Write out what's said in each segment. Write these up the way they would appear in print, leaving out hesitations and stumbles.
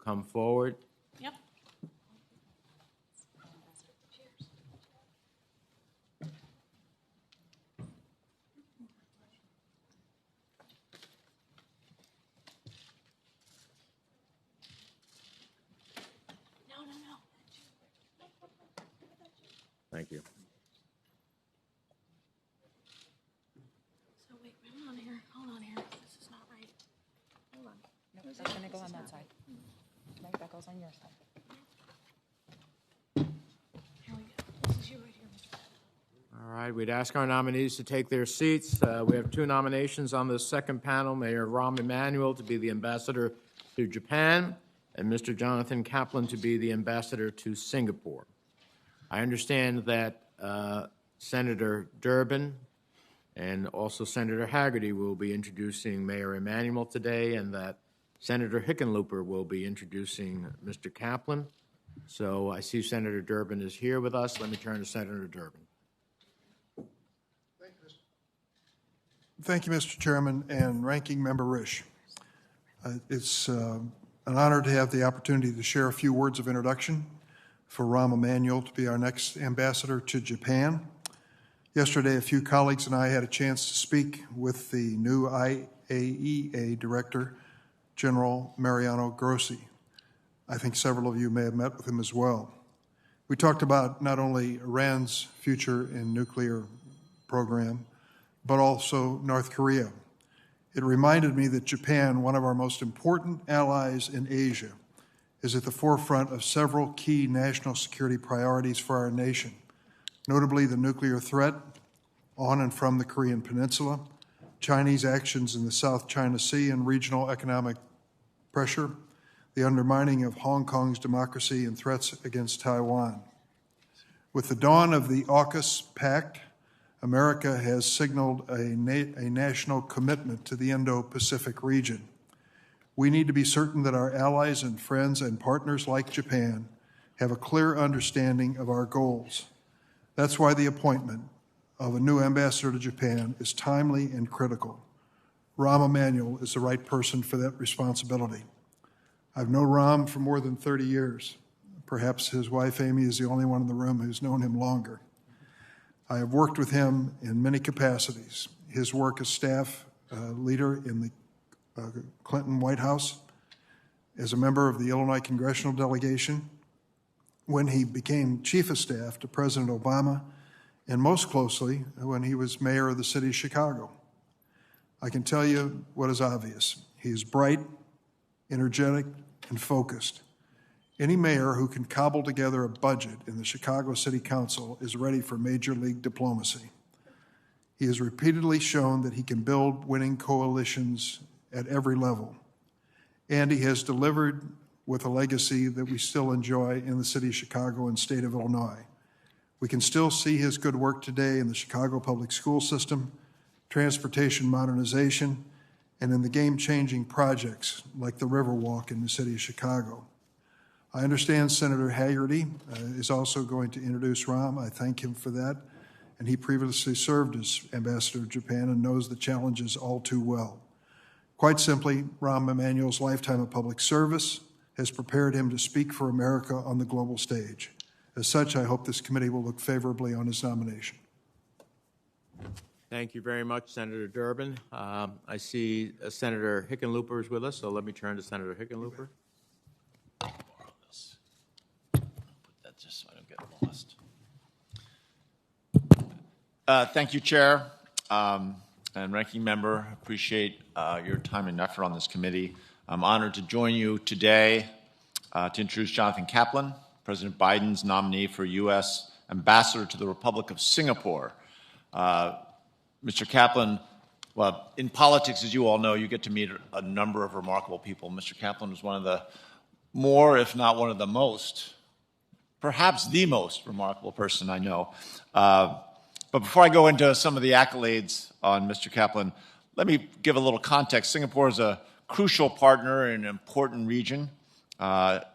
come forward. Yep. No. Thank you. So wait, hold on here. This is not right. Hold on. No, that's going to go on that side. Right, that goes on your side. Here we go. This is you right here, Mr. All right, we'd ask our nominees to take their seats. We have two nominations on the second panel, Mayor Rahm Emanuel to be the ambassador to Japan, and Mr. Jonathan Kaplan to be the ambassador to Singapore. I understand that Senator Durbin and also Senator Hagerty will be introducing Mayor Emanuel today, and that Senator Hickenlooper will be introducing Mr. Kaplan. So I see Senator Durbin is here with us. Let me turn to Senator Durbin. Thank you, Mr. Chairman and Ranking Member Risch. It's an honor to have the opportunity to share a few words of introduction for Rahm Emanuel to be our next ambassador to Japan. Yesterday, a few colleagues and I had a chance to speak with the new IAEA Director, General Mariano Grossi. I think several of you may have met with him as well. We talked about not only Iran's future in nuclear program, but also North Korea. It reminded me that Japan, one of our most important allies in Asia, is at the forefront of several key national security priorities for our nation, notably the nuclear threat on and from the Korean Peninsula, Chinese actions in the South China Sea and regional economic pressure, the undermining of Hong Kong's democracy and threats against Taiwan. With the dawn of the AUKUS Pact, America has signaled a national commitment to the Indo-Pacific region. We need to be certain that our allies and friends and partners like Japan have a clear understanding of our goals. That's why the appointment of a new ambassador to Japan is timely and critical. Rahm Emanuel is the right person for that responsibility. I've known Rahm for more than 30 years. Perhaps his wife, Amy, is the only one in the room who's known him longer. I have worked with him in many capacities. His work as staff leader in the Clinton White House, as a member of the Illinois congressional delegation, when he became chief of staff to President Obama, and most closely when he was mayor of the city of Chicago. I can tell you what is obvious. He is bright, energetic, and focused. Any mayor who can cobble together a budget in the Chicago City Council is ready for major league diplomacy. He has repeatedly shown that he can build winning coalitions at every level, and he has delivered with a legacy that we still enjoy in the city of Chicago and state of Illinois. We can still see his good work today in the Chicago public school system, transportation modernization, and in the game-changing projects like the Riverwalk in the city of Chicago. I understand Senator Hagerty is also going to introduce Rahm. I thank him for that. And he previously served as ambassador to Japan and knows the challenges all too well. Quite simply, Rahm Emanuel's lifetime of public service has prepared him to speak for America on the global stage. As such, I hope this committee will look favorably on his nomination. Thank you very much, Senator Durbin. I see Senator Hickenlooper is with us, so let me turn to Senator Hickenlooper. Just so I don't get lost. Thank you, Chair and Ranking Member. Appreciate your time and effort on this committee. I'm honored to join you today to introduce Jonathan Kaplan, President Biden's nominee for U.S. Ambassador to the Republic of Singapore. Mr. Kaplan, well, in politics, as you all know, you get to meet a number of remarkable people. Mr. Kaplan was one of the more, if not one of the most, perhaps the most remarkable person I know. But before I go into some of the accolades on Mr. Kaplan, let me give a little context. Singapore is a crucial partner in an important region,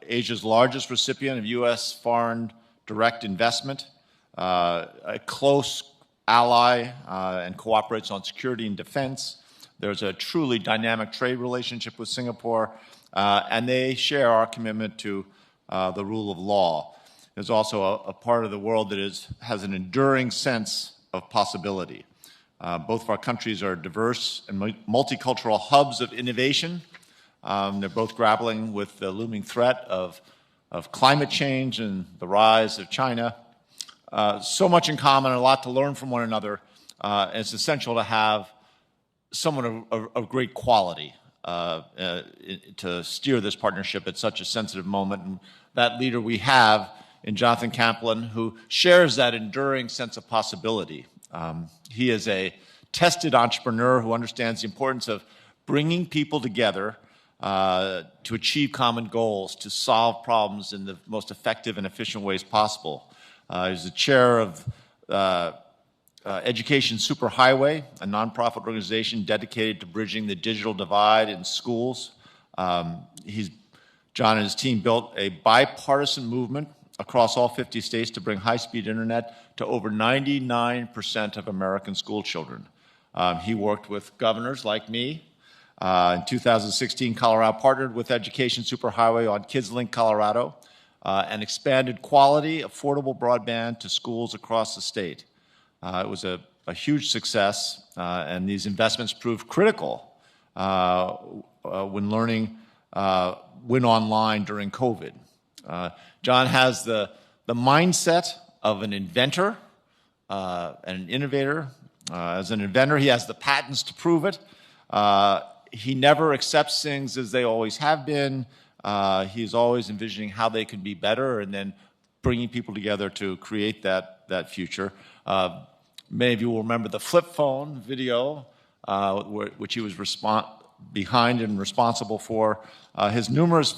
Asia's largest recipient of U.S. foreign direct investment, a close ally and cooperates on security and defense. There's a truly dynamic trade relationship with Singapore. and they share our commitment to the rule of law. There's also a part of the world that has an enduring sense of possibility. Both of our countries are diverse and multicultural hubs of innovation. They're both grappling with the looming threat of climate change and the rise of China. So much in common, and a lot to learn from one another. And it's essential to have someone of great quality to steer this partnership at such a sensitive moment. And that leader we have in Jonathan Kaplan, who shares that enduring sense of possibility. He is a tested entrepreneur who understands the importance of bringing people together to achieve common goals, to solve problems in the most effective and efficient ways possible. He's the chair of Education Superhighway, a nonprofit organization dedicated to bridging the digital divide in schools. John and his team built a bipartisan movement across all 50 states to bring high-speed internet to over 99% of American school children. He worked with governors like me. In 2016, Colorado partnered with Education Superhighway on KidsLink Colorado and expanded quality, affordable broadband to schools across the state. It was a huge success, and these investments proved critical when learning went online during COVID. John has the mindset of an inventor and an innovator. As an inventor, he has the patents to prove it. He never accepts things as they always have been. He's always envisioning how they could be better and then bringing people together to create that future. Many of you will remember the flip phone video, which he was behind and responsible for. His numerous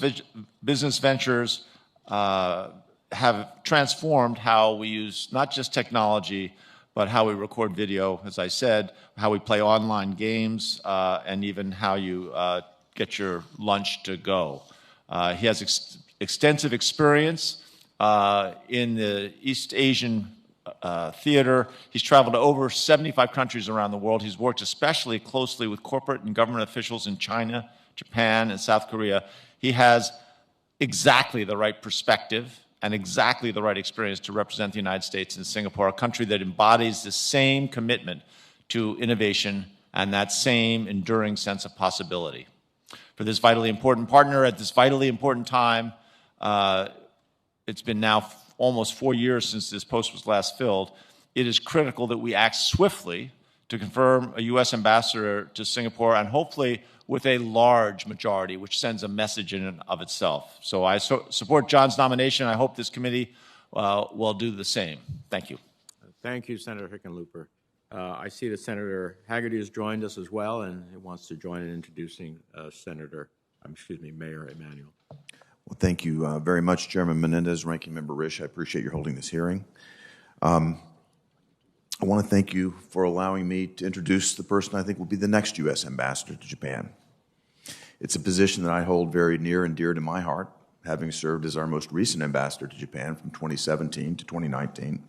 business ventures have transformed how we use not just technology, but how we record video, as I said, how we play online games, and even how you get your lunch to go. He has extensive experience in the East Asian theater. He's traveled to over 75 countries around the world. He's worked especially closely with corporate and government officials in China, Japan, and South Korea. He has exactly the right perspective and exactly the right experience to represent the United States and Singapore, a country that embodies the same commitment to innovation and that same enduring sense of possibility. For this vitally important partner at this vitally important time, it's been now almost 4 years since this post was last filled. It is critical that we act swiftly to confirm a U.S. ambassador to Singapore, and hopefully with a large majority, which sends a message in and of itself. So I support John's nomination. I hope this committee will do the same. Thank you. Thank you, Senator Hickenlooper. I see that Senator Hagerty has joined us as well, and he wants to join in introducing Mayor Emanuel. Well, thank you very much, Chairman Menendez, Ranking Member Risch. I appreciate your holding this hearing. I want to thank you for allowing me to introduce the person I think will be the next U.S. ambassador to Japan. It's a position that I hold very near and dear to my heart, having served as our most recent ambassador to Japan from 2017 to 2019. And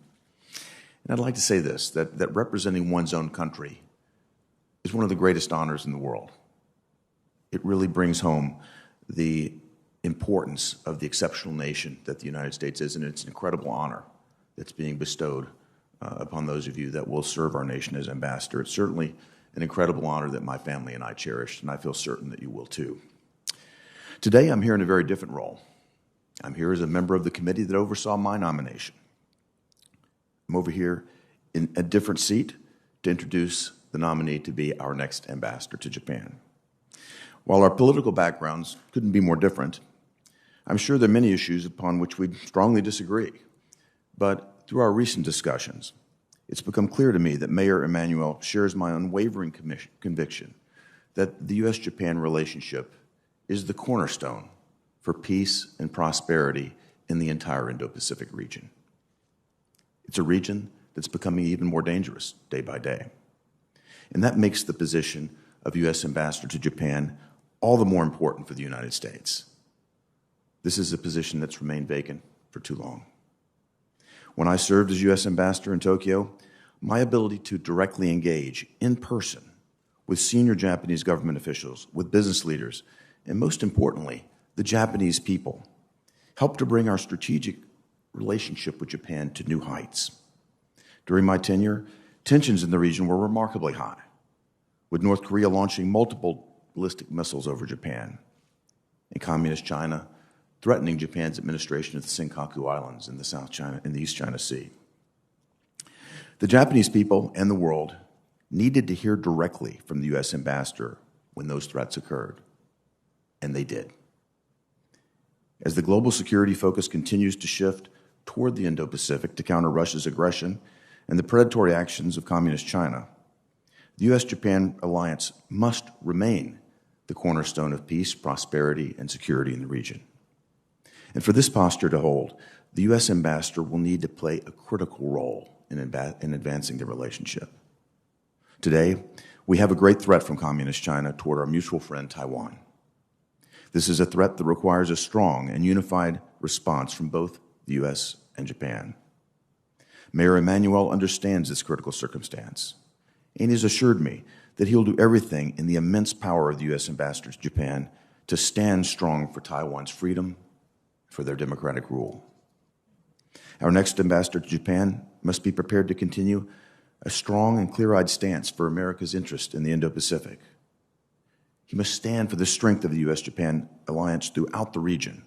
I'd like to say this, that representing one's own country is one of the greatest honors in the world. It really brings home the importance of the exceptional nation that the United States is, and it's an incredible honor that's being bestowed upon those of you that will serve our nation as ambassador. It's certainly an incredible honor that my family and I cherish, and I feel certain that you will too. Today, I'm here in a very different role. I'm here as a member of the committee that oversaw my nomination. I'm over here in a different seat to introduce the nominee to be our next ambassador to Japan. While our political backgrounds couldn't be more different, I'm sure there are many issues upon which we strongly disagree. But through our recent discussions, it's become clear to me that Mayor Emanuel shares my unwavering conviction that the U.S.-Japan relationship is the cornerstone for peace and prosperity in the entire Indo-Pacific region. It's a region that's becoming even more dangerous day by day. And that makes the position of U.S. Ambassador to Japan all the more important for the United States. This is a position that's remained vacant for too long. When I served as U.S. Ambassador in Tokyo, my ability to directly engage in person with senior Japanese government officials, with business leaders, and most importantly, the Japanese people, helped to bring our strategic relationship with Japan to new heights. During my tenure, tensions in the region were remarkably high, with North Korea launching multiple ballistic missiles over Japan, and Communist China threatening Japan's administration of the Senkaku Islands in the East China Sea. The Japanese people and the world needed to hear directly from the U.S. ambassador when those threats occurred, and they did. As the global security focus continues to shift toward the Indo-Pacific to counter Russia's aggression and the predatory actions of Communist China, the U.S.-Japan alliance must remain the cornerstone of peace, prosperity, and security in the region. And for this posture to hold, the U.S. ambassador will need to play a critical role in advancing the relationship. Today, we have a great threat from Communist China toward our mutual friend Taiwan. This is a threat that requires a strong and unified response from both the U.S. and Japan. Mayor Emanuel understands this critical circumstance, and has assured me that he'll do everything in the immense power of the U.S. ambassador to Japan to stand strong for Taiwan's freedom, for their democratic rule. Our next ambassador to Japan must be prepared to continue a strong and clear-eyed stance for America's interest in the Indo-Pacific. He must stand for the strength of the U.S.-Japan alliance throughout the region,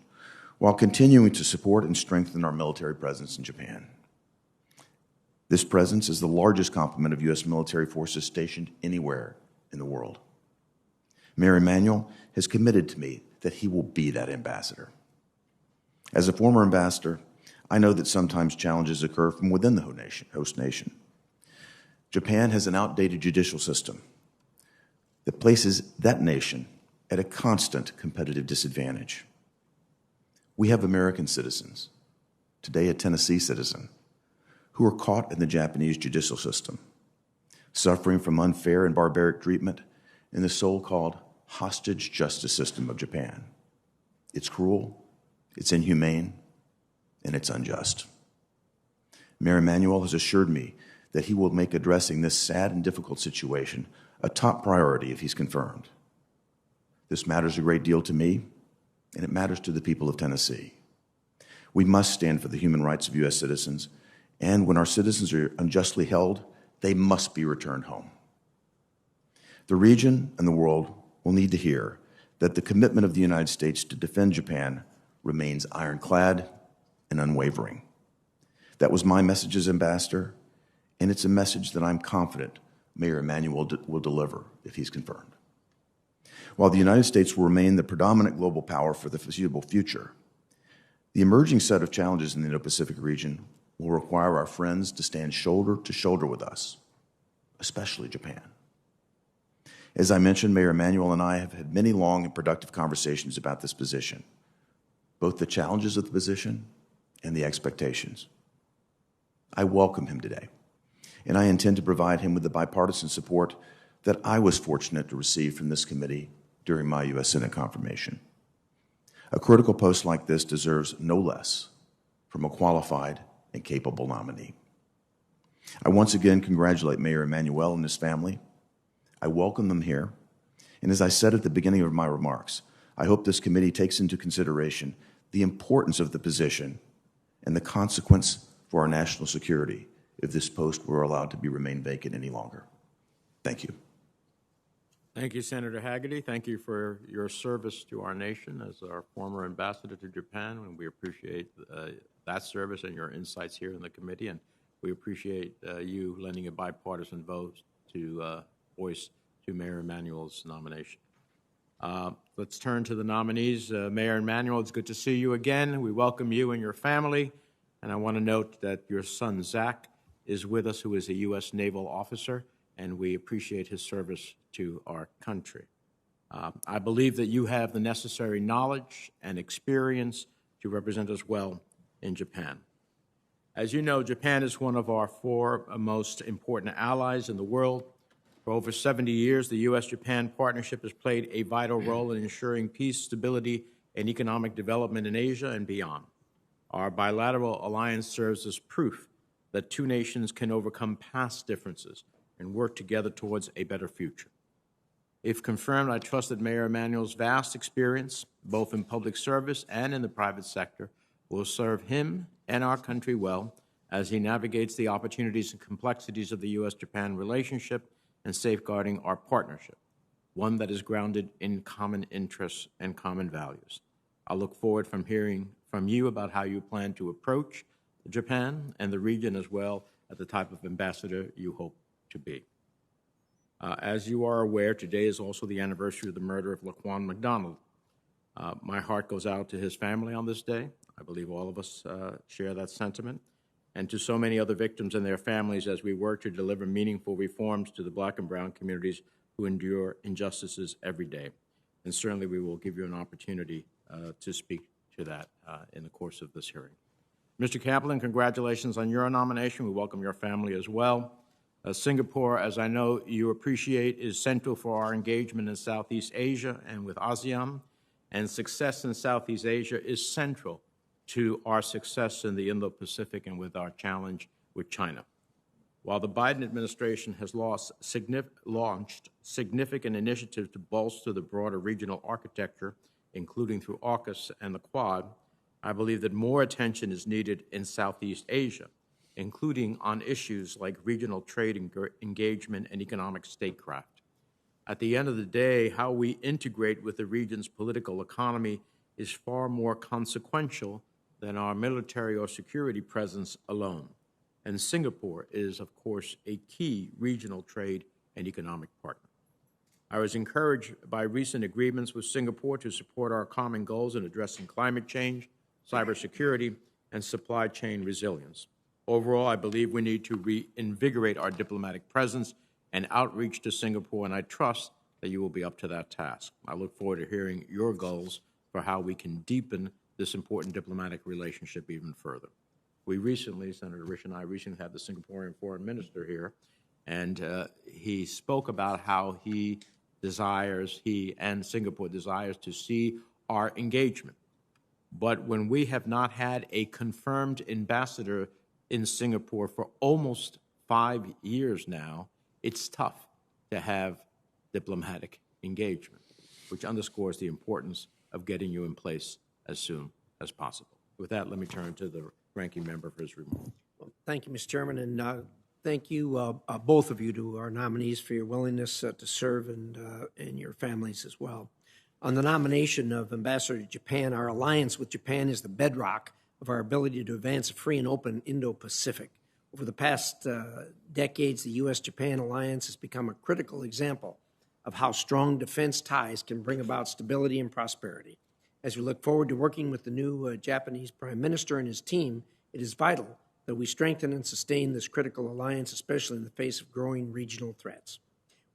while continuing to support and strengthen our military presence in Japan. This presence is the largest complement of U.S. military forces stationed anywhere in the world. Mayor Emanuel has committed to me that he will be that ambassador. As a former ambassador, I know that sometimes challenges occur from within the host nation. Japan has an outdated judicial system that places that nation at a constant competitive disadvantage. We have American citizens, today a Tennessee citizen, who are caught in the Japanese judicial system, suffering from unfair and barbaric treatment in the so-called hostage justice system of Japan. It's cruel, it's inhumane, and it's unjust. Mayor Emanuel has assured me that he will make addressing this sad and difficult situation a top priority if he's confirmed. This matters a great deal to me, and it matters to the people of Tennessee. We must stand for the human rights of U.S. citizens, and when our citizens are unjustly held, they must be returned home. The region and the world will need to hear that the commitment of the United States to defend Japan remains ironclad and unwavering. That was my message as ambassador, and it's a message that I'm confident Mayor Emanuel will deliver if he's confirmed. While the United States will remain the predominant global power for the foreseeable future, the emerging set of challenges in the Indo-Pacific region will require our friends to stand shoulder to shoulder with us, especially Japan. As I mentioned, Mayor Emanuel and I have had many long and productive conversations about this position, both the challenges of the position and the expectations. I welcome him today, and I intend to provide him with the bipartisan support that I was fortunate to receive from this committee during my U.S. Senate confirmation. A critical post like this deserves no less from a qualified and capable nominee. I once again congratulate Mayor Emanuel and his family. I welcome them here, and as I said at the beginning of my remarks, I hope this committee takes into consideration the importance of the position and the consequence for our national security if this post were allowed to remain vacant any longer. Thank you. Thank you, Senator Hagerty. Thank you for your service to our nation as our former ambassador to Japan, and we appreciate that service and your insights here in the committee, and we appreciate you lending a bipartisan vote to voice to Mayor Emanuel's nomination. Let's turn to the nominees. Mayor Emanuel, it's good to see you again. We welcome you and your family, and I want to note that your son, Zach, is with us, who is a U.S. naval officer, and we appreciate his service to our country. I believe that you have the necessary knowledge and experience to represent us well in Japan. As you know, Japan is one of our four most important allies in the world. For over 70 years, the U.S.-Japan partnership has played a vital role in ensuring peace, stability, and economic development in Asia and beyond. Our bilateral alliance serves as proof that two nations can overcome past differences and work together towards a better future. If confirmed, I trust that Mayor Emanuel's vast experience, both in public service and in the private sector, will serve him and our country well as he navigates the opportunities and complexities of the U.S.-Japan relationship and safeguarding our partnership, one that is grounded in common interests and common values. I look forward from hearing from you about how you plan to approach Japan and the region, as well as the type of ambassador you hope to be. As you are aware, today is also the anniversary of the murder of Laquan McDonald. My heart goes out to his family on this day. I believe all of us share that sentiment, and to so many other victims and their families as we work to deliver meaningful reforms to the Black and brown communities who endure injustices every day. And certainly we will give you an opportunity to speak to that in the course of this hearing. Mr. Kaplan, congratulations on your nomination. We welcome your family as well. Singapore, as I know you appreciate, is central for our engagement in Southeast Asia and with ASEAN, and success in Southeast Asia is central to our success in the Indo-Pacific and with our challenge with China. While the Biden administration has launched significant initiatives to bolster the broader regional architecture, including through AUKUS and the Quad, I believe that more attention is needed in Southeast Asia, including on issues like regional trade engagement and economic statecraft. At the end of the day, how we integrate with the region's political economy is far more consequential than our military or security presence alone. And Singapore is, of course, a key regional trade and economic partner. I was encouraged by recent agreements with Singapore to support our common goals in addressing climate change, cybersecurity, and supply chain resilience. Overall, I believe we need to reinvigorate our diplomatic presence and outreach to Singapore, and I trust that you will be up to that task. I look forward to hearing your goals for how we can deepen this important diplomatic relationship even further. We recently, Senator Risch and I recently had the Singaporean foreign minister here, and he spoke about how he and Singapore desires to see our engagement. But when we have not had a confirmed ambassador in Singapore for almost 5 years now, it's tough to have diplomatic engagement, which underscores the importance of getting you in place as soon as possible. With that, let me turn to the ranking member for his remarks. Well, thank you, Mr. Chairman, and thank you, both of you, to our nominees for your willingness to serve and your families as well. On the nomination of Ambassador to Japan, our alliance with Japan is the bedrock of our ability to advance a free and open Indo-Pacific. Over the past decades, the U.S.-Japan alliance has become a critical example of how strong defense ties can bring about stability and prosperity. As we look forward to working with the new Japanese Prime Minister and his team, it is vital that we strengthen and sustain this critical alliance, especially in the face of growing regional threats.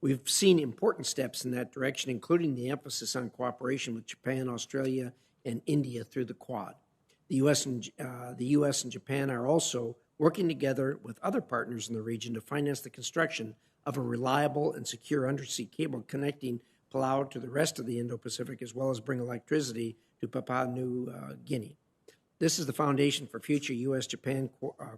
We've seen important steps in that direction, including the emphasis on cooperation with Japan, Australia, and India through the Quad. The U.S. and Japan are also working together with other partners in the region to finance the construction of a reliable and secure undersea cable connecting Palau to the rest of the Indo-Pacific, as well as bring electricity to Papua New Guinea. This is the foundation for future U.S.-Japan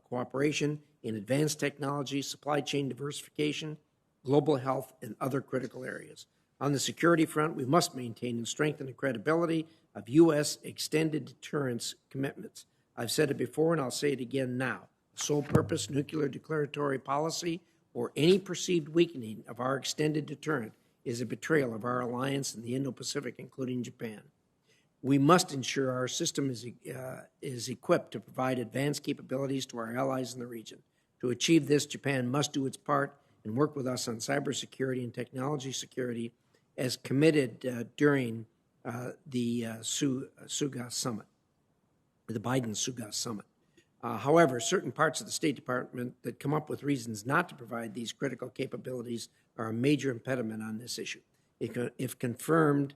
cooperation in advanced technology, supply chain diversification, global health, and other critical areas. On the security front, we must maintain and strengthen the credibility of U.S. extended deterrence commitments. I've said it before, and I'll say it again now. Sole purpose nuclear declaratory policy or any perceived weakening of our extended deterrent is a betrayal of our alliance in the Indo-Pacific, including Japan. We must ensure our system is equipped to provide advanced capabilities to our allies in the region. To achieve this, Japan must do its part and work with us on cybersecurity and technology security as committed during the Suga Summit, the Biden-Suga Summit. However, certain parts of the State Department that come up with reasons not to provide these critical capabilities are a major impediment on this issue. If confirmed,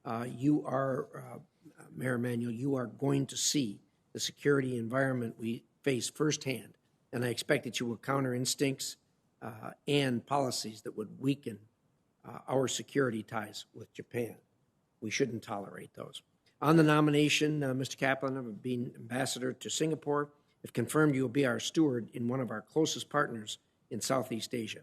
Mayor Emanuel, you are going to see the security environment we face firsthand, and I expect that you will counter instincts and policies that would weaken our security ties with Japan. We shouldn't tolerate those. On the nomination, Mr. Kaplan, of being ambassador to Singapore, if confirmed, you will be our steward in one of our closest partners in Southeast Asia.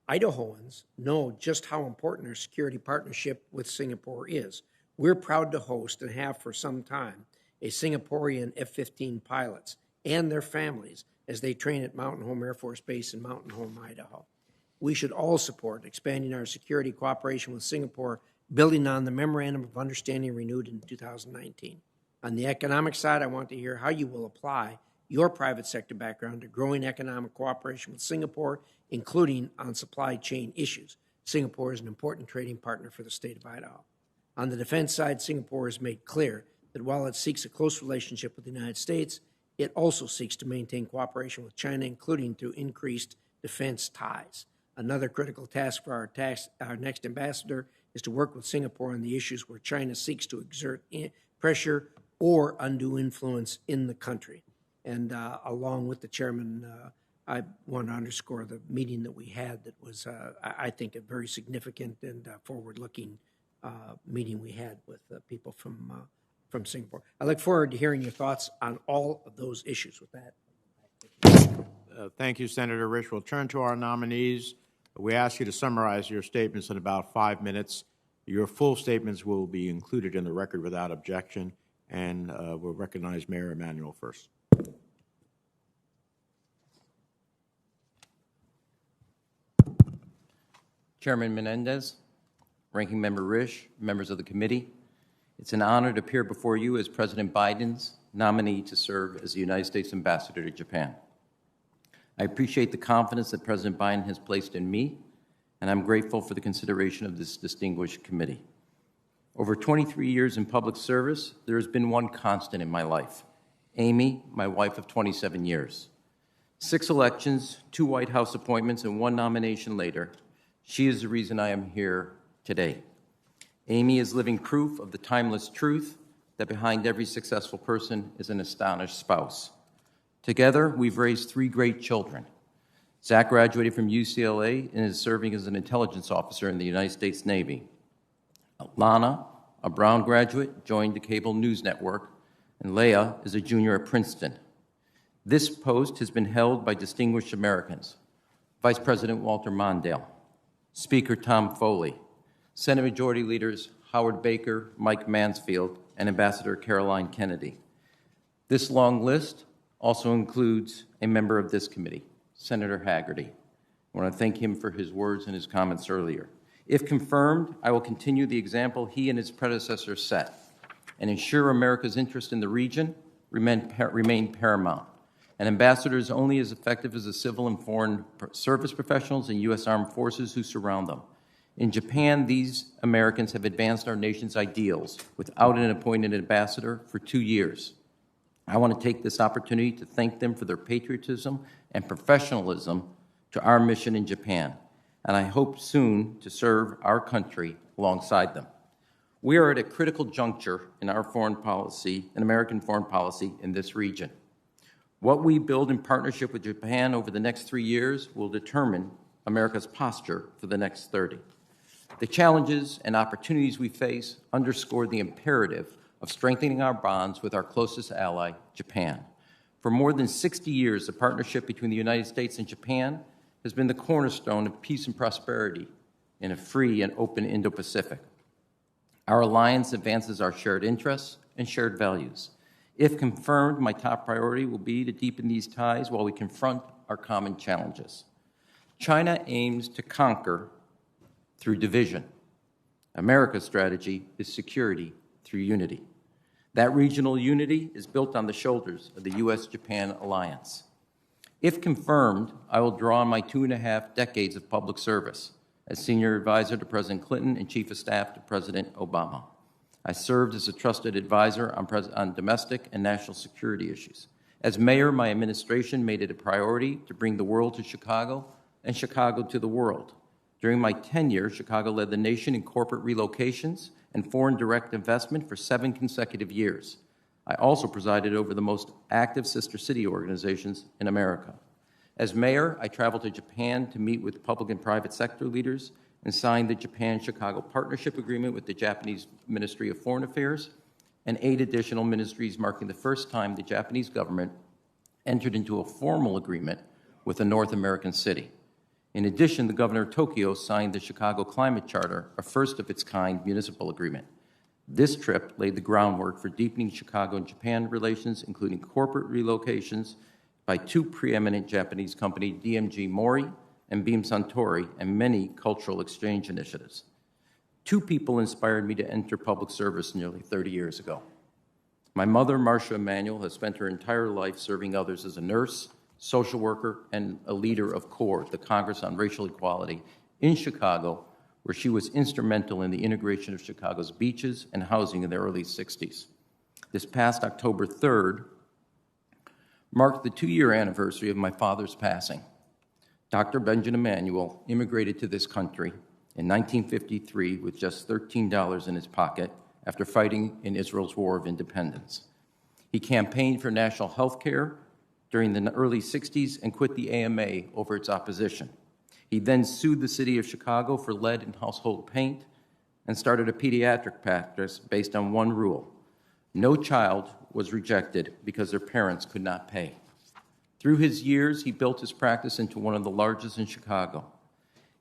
Idahoans know just how important our security partnership with Singapore is. We're proud to host and have for some time a Singaporean F-15 pilots and their families as they train at Mountain Home Air Force Base in Mountain Home, Idaho. We should all support expanding our security cooperation with Singapore, building on the Memorandum of Understanding renewed in 2019. On the economic side, I want to hear how you will apply your private sector background to growing economic cooperation with Singapore, including on supply chain issues. Singapore is an important trading partner for the state of Idaho. On the defense side, Singapore has made clear that while it seeks a close relationship with the United States, it also seeks to maintain cooperation with China, including through increased defense ties. Another critical task for our next ambassador is to work with Singapore on the issues where China seeks to exert pressure or undue influence in the country. And along with the chairman, I want to underscore the meeting that we had that was, I think, a very significant and forward-looking meeting we had with people from Singapore. I look forward to hearing your thoughts on all of those issues with that. Thank you, Senator Risch. We'll turn to our nominees. We ask you to summarize your statements in about 5 minutes. Your full statements will be included in the record without objection, and we'll recognize Mayor Emanuel first. Chairman Menendez, Ranking Member Risch, members of the committee, it's an honor to appear before you as President Biden's nominee to serve as the United States Ambassador to Japan. I appreciate the confidence that President Biden has placed in me, and I'm grateful for the consideration of this distinguished committee. Over 23 years in public service, there has been one constant in my life: Amy, my wife of 27 years. 6 elections, 2 White House appointments, and 1 nomination later, she is the reason I am here today. Amy is living proof of the timeless truth that behind every successful person is an astonished spouse. Together, we've raised 3 great children. Zach graduated from UCLA and is serving as an intelligence officer in the United States Navy. Lana, a Brown graduate, joined the cable news network, and Leah is a junior at Princeton. This post has been held by distinguished Americans: Vice President Walter Mondale, Speaker Tom Foley, Senate Majority Leaders Howard Baker, Mike Mansfield, and Ambassador Caroline Kennedy. This long list also includes a member of this committee, Senator Hagerty. I want to thank him for his words and his comments earlier. If confirmed, I will continue the example he and his predecessors set and ensure America's interest in the region remain paramount. An ambassador is only as effective as the civil and foreign service professionals and U.S. Armed Forces who surround them. In Japan, these Americans have advanced our nation's ideals without an appointed ambassador for 2 years. I want to take this opportunity to thank them for their patriotism and professionalism to our mission in Japan, and I hope soon to serve our country alongside them. We are at a critical juncture in our foreign policy, in American foreign policy in this region. What we build in partnership with Japan over the next 3 years will determine America's posture for the next 30. The challenges and opportunities we face underscore the imperative of strengthening our bonds with our closest ally, Japan. For more than 60 years, the partnership between the United States and Japan has been the cornerstone of peace and prosperity in a free and open Indo-Pacific. Our alliance advances our shared interests and shared values. If confirmed, my top priority will be to deepen these ties while we confront our common challenges. China aims to conquer through division. America's strategy is security through unity. That regional unity is built on the shoulders of the U.S.-Japan alliance. If confirmed, I will draw on my 2.5 decades of public service as senior advisor to President Clinton and chief of staff to President Obama. I served as a trusted advisor on domestic and national security issues. As mayor, my administration made it a priority to bring the world to Chicago and Chicago to the world. During my tenure, Chicago led the nation in corporate relocations and foreign direct investment for 7 consecutive years. I also presided over the most active sister city organizations in America. As mayor, I traveled to Japan to meet with public and private sector leaders and signed the Japan-Chicago Partnership Agreement with the Japanese Ministry of Foreign Affairs and 8 additional ministries, marking the first time the Japanese government entered into a formal agreement with a North American city. In addition, the Governor of Tokyo signed the Chicago Climate Charter, a first-of-its-kind municipal agreement. This trip laid the groundwork for deepening Chicago and Japan relations, including corporate relocations by two preeminent Japanese companies, DMG Mori and Beam Suntory, and many cultural exchange initiatives. Two people inspired me to enter public service nearly 30 years ago. My mother, Rahm Emanuel, has spent her entire life serving others as a nurse, social worker, and a leader of CORE, the Congress on Racial Equality, in Chicago, where she was instrumental in the integration of Chicago's beaches and housing in the early 60s. This past October 3rd marked the 2-year anniversary of my father's passing. Dr. Benjamin Emanuel immigrated to this country in 1953 with just $13 in his pocket after fighting in Israel's War of Independence. He campaigned for national health care during the early 60s and quit the AMA over its opposition. He then sued the city of Chicago for lead in household paint and started a pediatric practice based on one rule: no child was rejected because their parents could not pay. Through his years, he built his practice into one of the largest in Chicago.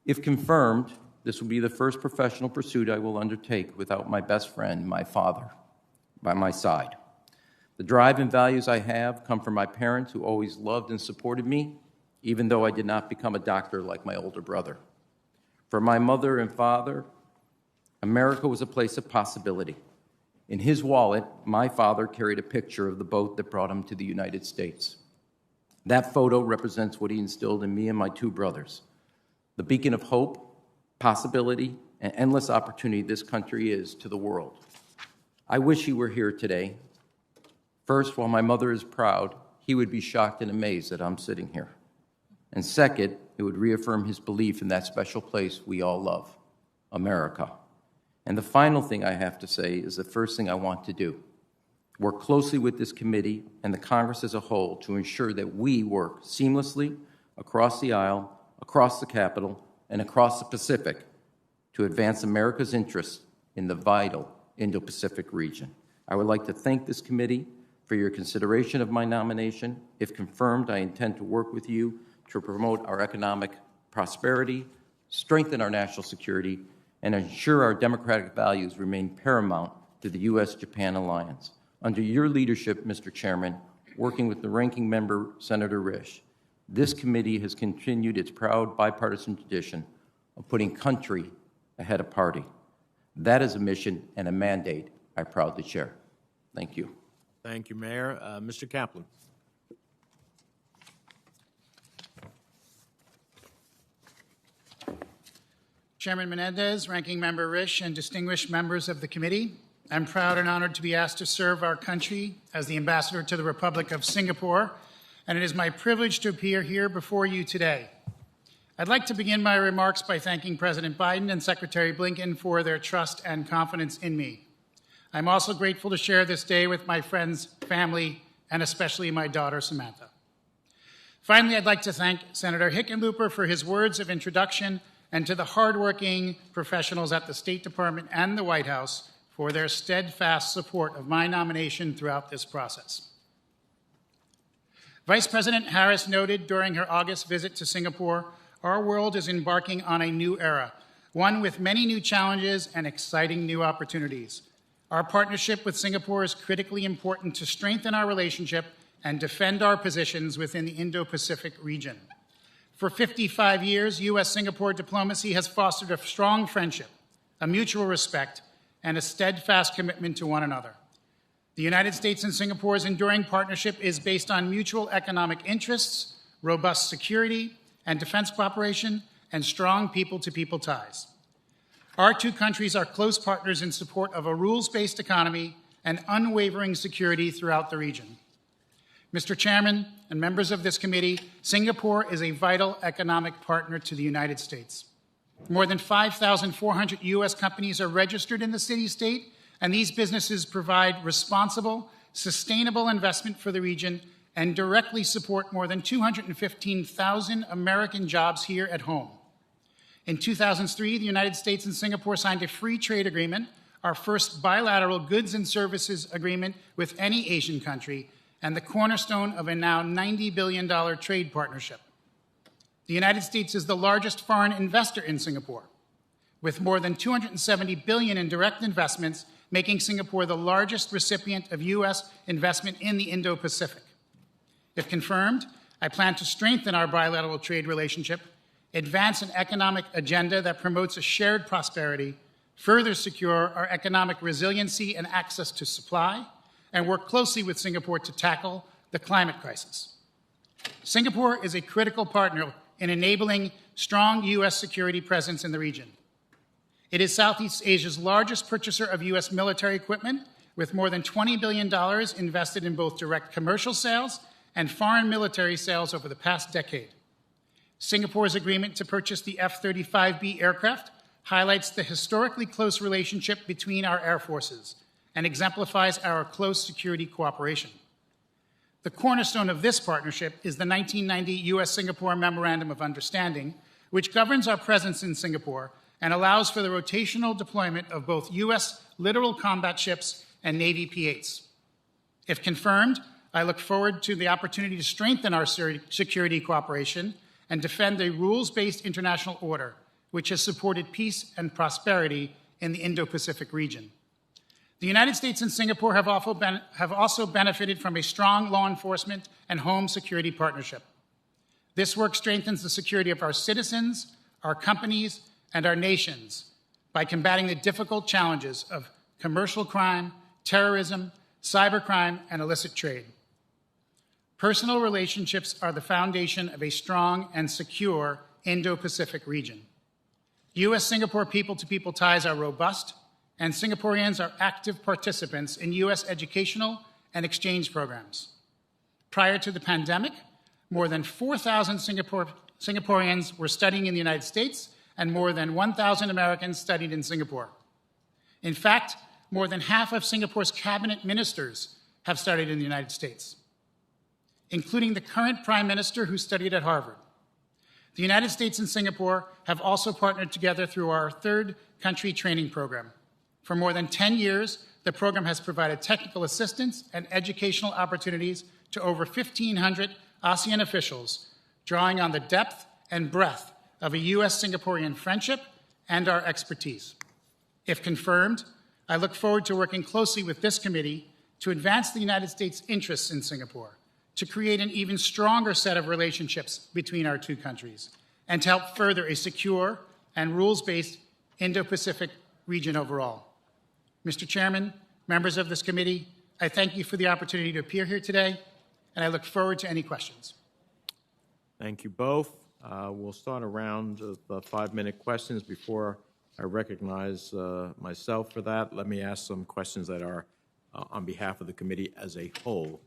If confirmed, this will be the first professional pursuit I will undertake without my best friend, my father, by my side. The drive and values I have come from my parents, who always loved and supported me, even though I did not become a doctor like my older brother. For my mother and father, America was a place of possibility. In his wallet, my father carried a picture of the boat that brought him to the United States. That photo represents what he instilled in me and my two brothers: the beacon of hope, possibility, and endless opportunity this country is to the world. I wish he were here today. First, while my mother is proud, he would be shocked and amazed that I'm sitting here. And second, it would reaffirm his belief in that special place we all love, America. And the final thing I have to say is the first thing I want to do: work closely with this committee and the Congress as a whole to ensure that we work seamlessly across the aisle, across the Capitol, and across the Pacific to advance America's interests in the vital Indo-Pacific region. I would like to thank this committee for your consideration of my nomination. If confirmed, I intend to work with you to promote our economic prosperity, strengthen our national security, and ensure our democratic values remain paramount to the U.S.-Japan alliance. Under your leadership, Mr. Chairman, working with the ranking member, Senator Risch, this committee has continued its proud bipartisan tradition of putting country ahead of party. That is a mission and a mandate I proudly share. Thank you. Thank you, Mayor. Mr. Kaplan. Chairman Menendez, Ranking Member Risch, and distinguished members of the committee, I'm proud and honored to be asked to serve our country as the ambassador to the Republic of Singapore, and it is my privilege to appear here before you today. I'd like to begin my remarks by thanking President Biden and Secretary Blinken for their trust and confidence in me. I'm also grateful to share this day with my friends, family, and especially my daughter, Samantha. Finally, I'd like to thank Senator Hickenlooper for his words of introduction, and to the hardworking professionals at the State Department and the White House for their steadfast support of my nomination throughout this process. Vice President Harris noted during her August visit to Singapore, our world is embarking on a new era, one with many new challenges and exciting new opportunities. Our partnership with Singapore is critically important to strengthen our relationship and defend our positions within the Indo-Pacific region. For 55 years, U.S.-Singapore diplomacy has fostered a strong friendship, a mutual respect, and a steadfast commitment to one another. The United States and Singapore's enduring partnership is based on mutual economic interests, robust security and defense cooperation, and strong people-to-people ties. Our two countries are close partners in support of a rules-based economy and unwavering security throughout the region. Mr. Chairman and members of this committee, Singapore is a vital economic partner to the United States. More than 5,400 U.S. companies are registered in the city-state, and these businesses provide responsible, sustainable investment for the region and directly support more than 215,000 American jobs here at home. In 2003, the United States and Singapore signed a free trade agreement, our first bilateral goods and services agreement with any Asian country, and the cornerstone of a now $90 billion trade partnership. The United States is the largest foreign investor in Singapore, with more than $270 billion in direct investments, making Singapore the largest recipient of U.S. investment in the Indo-Pacific. If confirmed, I plan to strengthen our bilateral trade relationship, advance an economic agenda that promotes a shared prosperity, further secure our economic resiliency and access to supply, and work closely with Singapore to tackle the climate crisis. Singapore is a critical partner in enabling strong U.S. security presence in the region. It is Southeast Asia's largest purchaser of U.S. military equipment, with more than $20 billion invested in both direct commercial sales and foreign military sales over the past decade. Singapore's agreement to purchase the F-35B aircraft highlights the historically close relationship between our air forces and exemplifies our close security cooperation. The cornerstone of this partnership is the 1990 U.S.-Singapore Memorandum of Understanding, which governs our presence in Singapore and allows for the rotational deployment of both U.S. littoral combat ships and Navy P-8s. If confirmed, I look forward to the opportunity to strengthen our security cooperation and defend a rules-based international order, which has supported peace and prosperity in the Indo-Pacific region. The United States and Singapore have also benefited from a strong law enforcement and home security partnership. This work strengthens the security of our citizens, our companies, and our nations by combating the difficult challenges of commercial crime, terrorism, cybercrime, and illicit trade. Personal relationships are the foundation of a strong and secure Indo-Pacific region. U.S.-Singapore people-to-people ties are robust, and Singaporeans are active participants in U.S. educational and exchange programs. Prior to the pandemic, more than 4,000 Singaporeans were studying in the United States, and more than 1,000 Americans studied in Singapore. In fact, more than half of Singapore's cabinet ministers have studied in the United States, including the current Prime Minister who studied at Harvard. The United States and Singapore have also partnered together through our third country training program. For more than 10 years, the program has provided technical assistance and educational opportunities to over 1,500 ASEAN officials, drawing on the depth and breadth of a U.S.-Singaporean friendship and our expertise. If confirmed, I look forward to working closely with this committee to advance the United States' interests in Singapore, to create an even stronger set of relationships between our two countries, and to help further a secure and rules-based Indo-Pacific region overall. Mr. Chairman, members of this committee, I thank you for the opportunity to appear here today, and I look forward to any questions. Thank you both. We'll start a round of 5-minute questions. Before I recognize myself for that, let me ask some questions that are on behalf of the committee as a whole.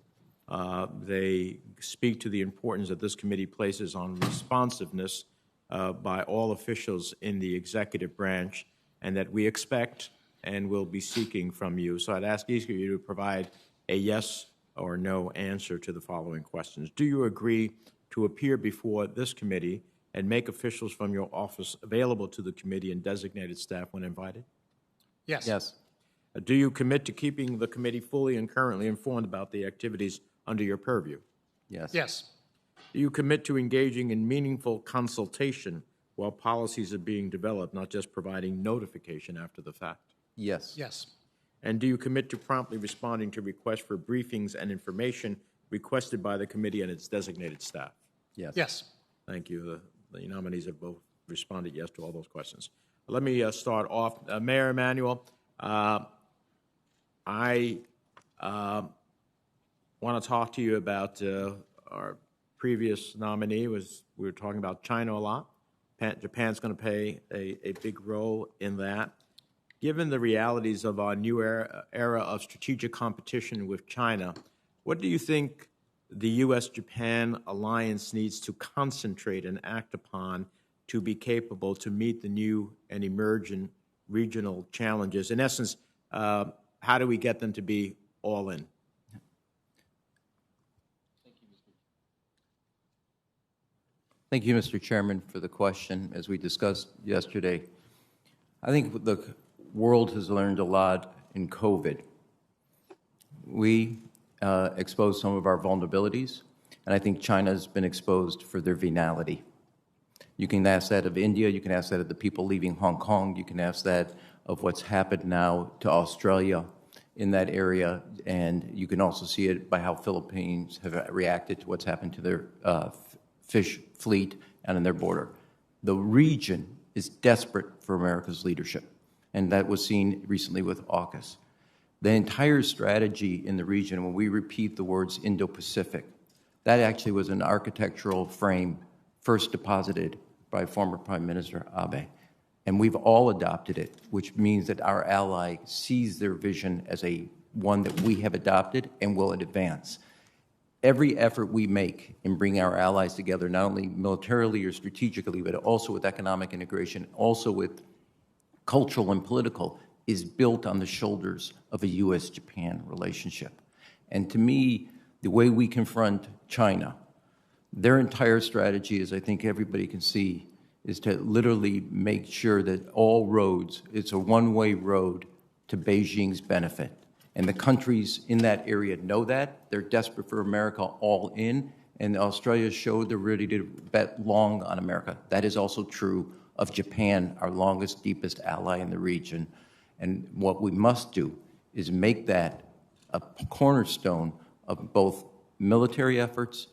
They speak to the importance that this committee places on responsiveness by all officials in the executive branch, and that we expect and will be seeking from you. So I'd ask each of you to provide a yes or no answer to the following questions. Do you agree to appear before this committee and make officials from your office available to the committee and designated staff when invited? Yes. Yes. Do you commit to keeping the committee fully and currently informed about the activities under your purview? Yes. Yes. Do you commit to engaging in meaningful consultation while policies are being developed, not just providing notification after the fact? Yes. Yes. And do you commit to promptly responding to requests for briefings and information requested by the committee and its designated staff? Yes. Yes. Thank you. The nominees have both responded yes to all those questions. Let me start off. Mayor Emanuel, I want to talk to you about our previous nominee. We were talking about China a lot. Japan's going to play a big role in that. Given the realities of our new era of strategic competition with China, what do you think the U.S.-Japan alliance needs to concentrate and act upon to be capable to meet the new and emerging regional challenges? In essence, how do we get them to be all in? Thank you, Mr. Chairman, for the question. As we discussed yesterday, I think the world has learned a lot in COVID. We exposed some of our vulnerabilities, and I think China's been exposed for their venality. You can ask that of India, you can ask that of the people leaving Hong Kong, you can ask that of what's happened now to Australia in that area, and you can also see it by how Philippines have reacted to what's happened to their fish fleet and in their border. The region is desperate for America's leadership, and that was seen recently with AUKUS. The entire strategy in the region, when we repeat the words Indo-Pacific, that actually was an architectural frame first deposited by former Prime Minister Abe. And we've all adopted it, which means that our ally sees their vision as one that we have adopted and will advance. Every effort we make in bringing our allies together, not only militarily or strategically, but also with economic integration, also with cultural and political, is built on the shoulders of a U.S.-Japan relationship. And to me, the way we confront China, their entire strategy, as I think everybody can see, is to literally make sure that all roads, it's a one-way road to Beijing's benefit. And the countries in that area know that. They're desperate for America all in, and Australia showed they're ready to bet long on America. That is also true of Japan, our longest, deepest ally in the region. And what we must do is make that a cornerstone of both military efforts,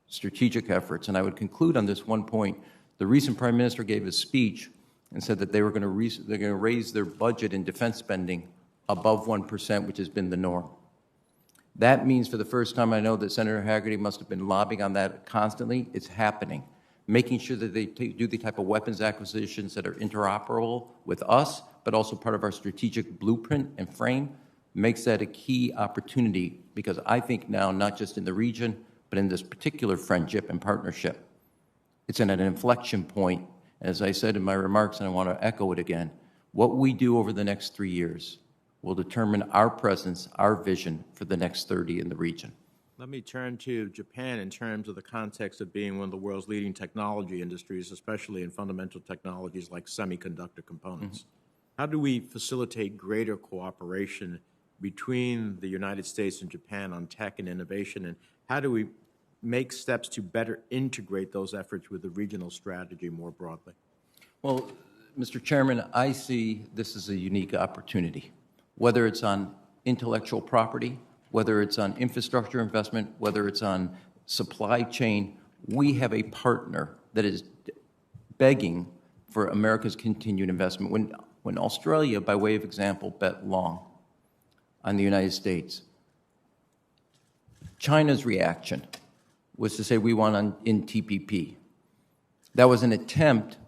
strategic efforts. And I would conclude on this one point. The recent Prime Minister gave a speech and said that they're going to raise their budget in defense spending above 1%, which has been the norm. That means for the first time, I know that Senator Hagerty must have been lobbying on that constantly. It's happening. Making sure that they do the type of weapons acquisitions that are interoperable with us, but also part of our strategic blueprint and frame, makes that a key opportunity, because I think now, not just in the region, but in this particular friendship and partnership, it's at an inflection point. As I said in my remarks, and I want to echo it again, what we do over the next 3 years will determine our presence, our vision for the next 30 in the region. Let me turn to Japan in terms of the context of being one of the world's leading technology industries, especially in fundamental technologies like semiconductor components. How do we facilitate greater cooperation between the United States and Japan on tech and innovation, and how do we make steps to better integrate those efforts with the regional strategy more broadly? Well, Mr. Chairman, I see this as a unique opportunity, whether it's on intellectual property, whether it's on infrastructure investment, whether it's on supply chain. We have a partner that is begging for America's continued investment. When Australia, by way of example, bet long on the United States, China's reaction was to say we want in TPP. That was an attempt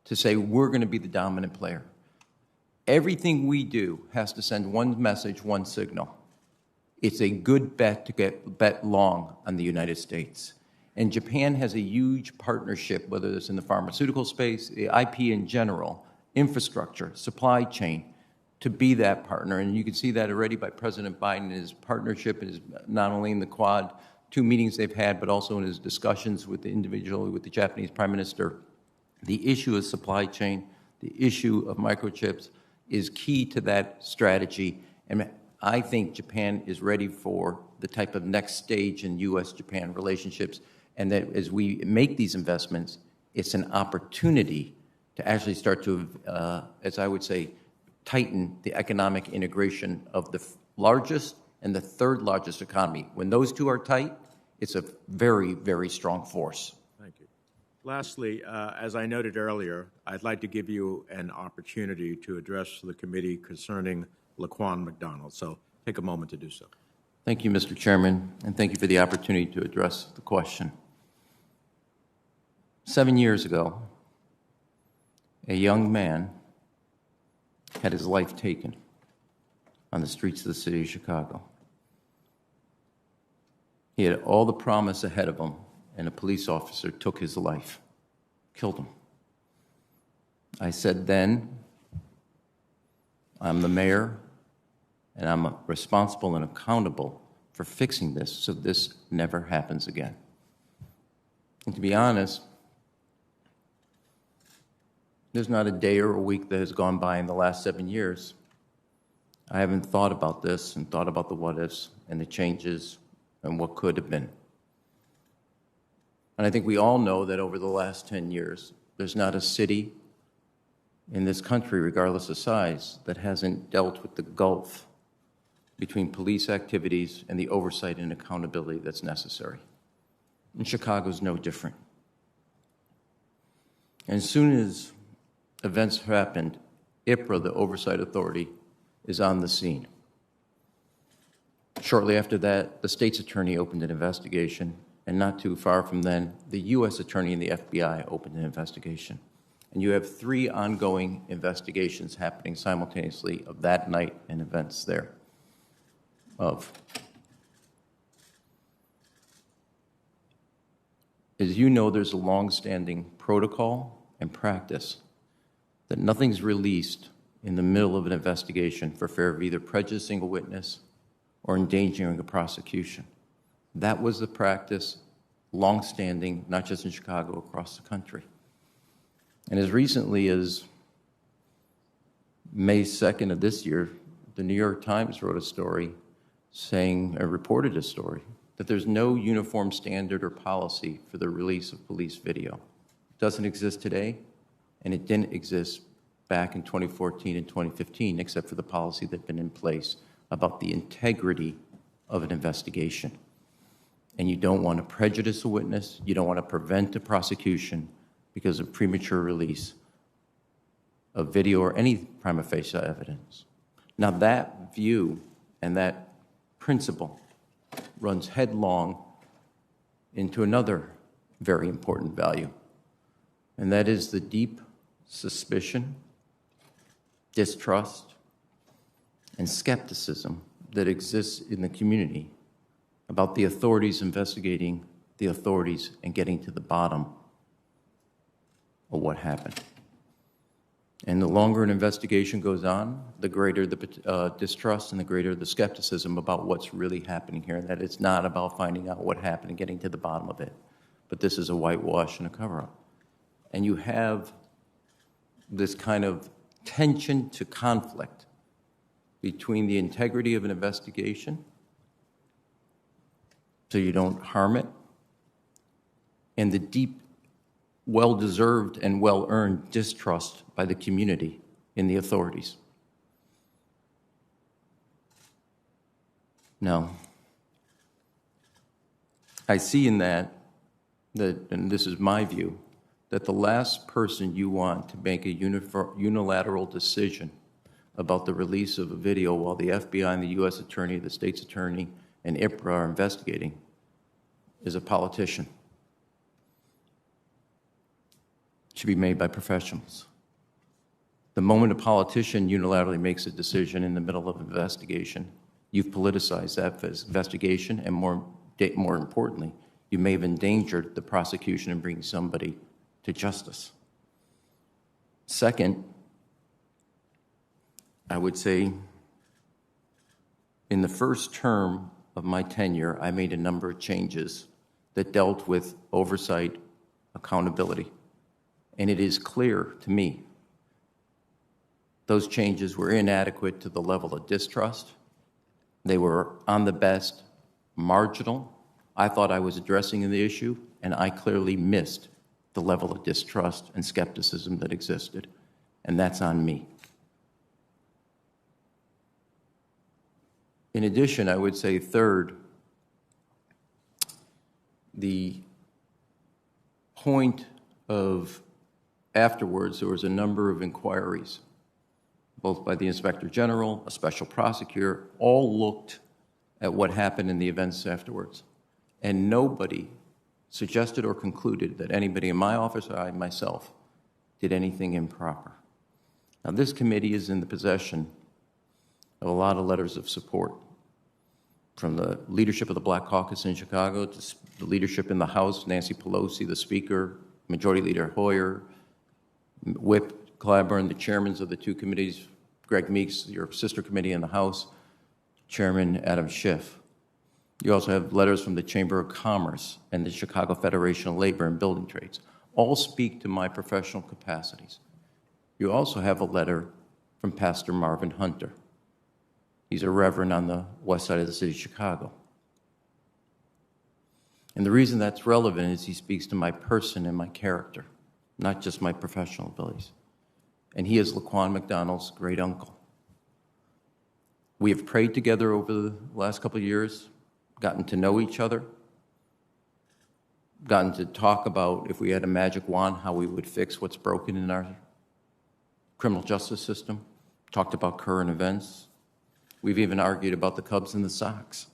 to say we're going to be the dominant player. Everything we do has to send one message, one signal. It's a good bet to bet long on the United States. And Japan has a huge partnership, whether it's in the pharmaceutical space, the IP in general, infrastructure, supply chain, to be that partner. And you can see that already by President Biden, his partnership is not only in the Quad, 2 meetings they've had, but also in his discussions with with the Japanese Prime Minister. The issue of supply chain, the issue of microchips is key to that strategy. And I think Japan is ready for the type of next stage in U.S.-Japan relationships, and that as we make these investments, it's an opportunity to actually start to, as I would say, tighten the economic integration of the largest and the third largest economy. When those two are tight, it's a very, very strong force. Thank you. Lastly, as I noted earlier, I'd like to give you an opportunity to address the committee concerning Laquan McDonald. So take a moment to do so. Thank you, Mr. Chairman, and thank you for the opportunity to address the question. 7 years ago, a young man had his life taken on the streets of the city of Chicago. He had all the promise ahead of him, and a police officer took his life, killed him. I said then, I'm the mayor, and I'm responsible and accountable for fixing this so this never happens again. And to be honest, there's not a day or a week that has gone by in the last 7 years I haven't thought about this and thought about the what-ifs and the changes and what could have been. And I think we all know that over the last 10 years, there's not a city in this country, regardless of size, that hasn't dealt with the gulf between police activities and the oversight and accountability that's necessary. And Chicago's no different. And as soon as events happened, IPRA, the oversight authority, is on the scene. Shortly after that, the state's attorney opened an investigation, and not too far from then, the U.S. attorney and the FBI opened an investigation. And you have 3 ongoing investigations happening simultaneously of that night and events there. As you know, there's a long-standing protocol and practice that nothing's released in the middle of an investigation for fear of either prejudicing a witness or endangering a prosecution. That was the practice, long-standing, not just in Chicago, across the country. And as recently as May 2nd of this year, the New York Times wrote a story saying, or reported a story, that there's no uniform standard or policy for the release of police video. It doesn't exist today, and it didn't exist back in 2014 and 2015, except for the policy that had been in place about the integrity of an investigation. And you don't want to prejudice a witness, you don't want to prevent a prosecution because of premature release of video or any prima facie evidence. Now that view and that principle runs headlong into another very important value, and that is the deep suspicion, distrust, and skepticism that exists in the community about the authorities investigating the authorities and getting to the bottom of what happened. And the longer an investigation goes on, the greater the distrust and the greater the skepticism about what's really happening here, and that it's not about finding out what happened and getting to the bottom of it, but this is a whitewash and a cover-up. And you have this kind of tension to conflict between the integrity of an investigation, so you don't harm it, and the deep, well-deserved and well-earned distrust by the community in the authorities. Now, I see in that, and this is my view, that the last person you want to make a unilateral decision about the release of a video while the FBI and the U.S. attorney, the state's attorney, and IPRA are investigating is a politician. It should be made by professionals. The moment a politician unilaterally makes a decision in the middle of an investigation, you've politicized that investigation, and more importantly, you may have endangered the prosecution and bringing somebody to justice. Second, I would say in the first term of my tenure, I made a number of changes that dealt with oversight, accountability. And it is clear to me those changes were inadequate to the level of distrust. They were, on the best, marginal. I thought I was addressing the issue, and I clearly missed the level of distrust and skepticism that existed. And that's on me. In addition, I would say third, the point of afterwards, there was a number of inquiries, both by the Inspector General, a special prosecutor, all looked at what happened in the events afterwards. And nobody suggested or concluded that anybody in my office or I myself did anything improper. Now, this committee is in the possession of a lot of letters of support from the leadership of the Black Caucus in Chicago to the leadership in the House, Nancy Pelosi, the Speaker, Majority Leader Hoyer, Whip Clyburn, the chairmen of the 2 committees, Greg Meeks, your sister committee in the House, Chairman Adam Schiff. You also have letters from the Chamber of Commerce and the Chicago Federation of Labor and Building Trades. All speak to my professional capacities. You also have a letter from Pastor Marvin Hunter. He's a reverend on the west side of the city of Chicago. And the reason that's relevant is he speaks to my person and my character. not just my professional abilities. And he is Laquan McDonald's great uncle. We have prayed together over the last couple of years, gotten to know each other, gotten to talk about, if we had a magic wand, how we would fix what's broken in our criminal justice system, talked about current events. We've even argued about the Cubs and the Sox.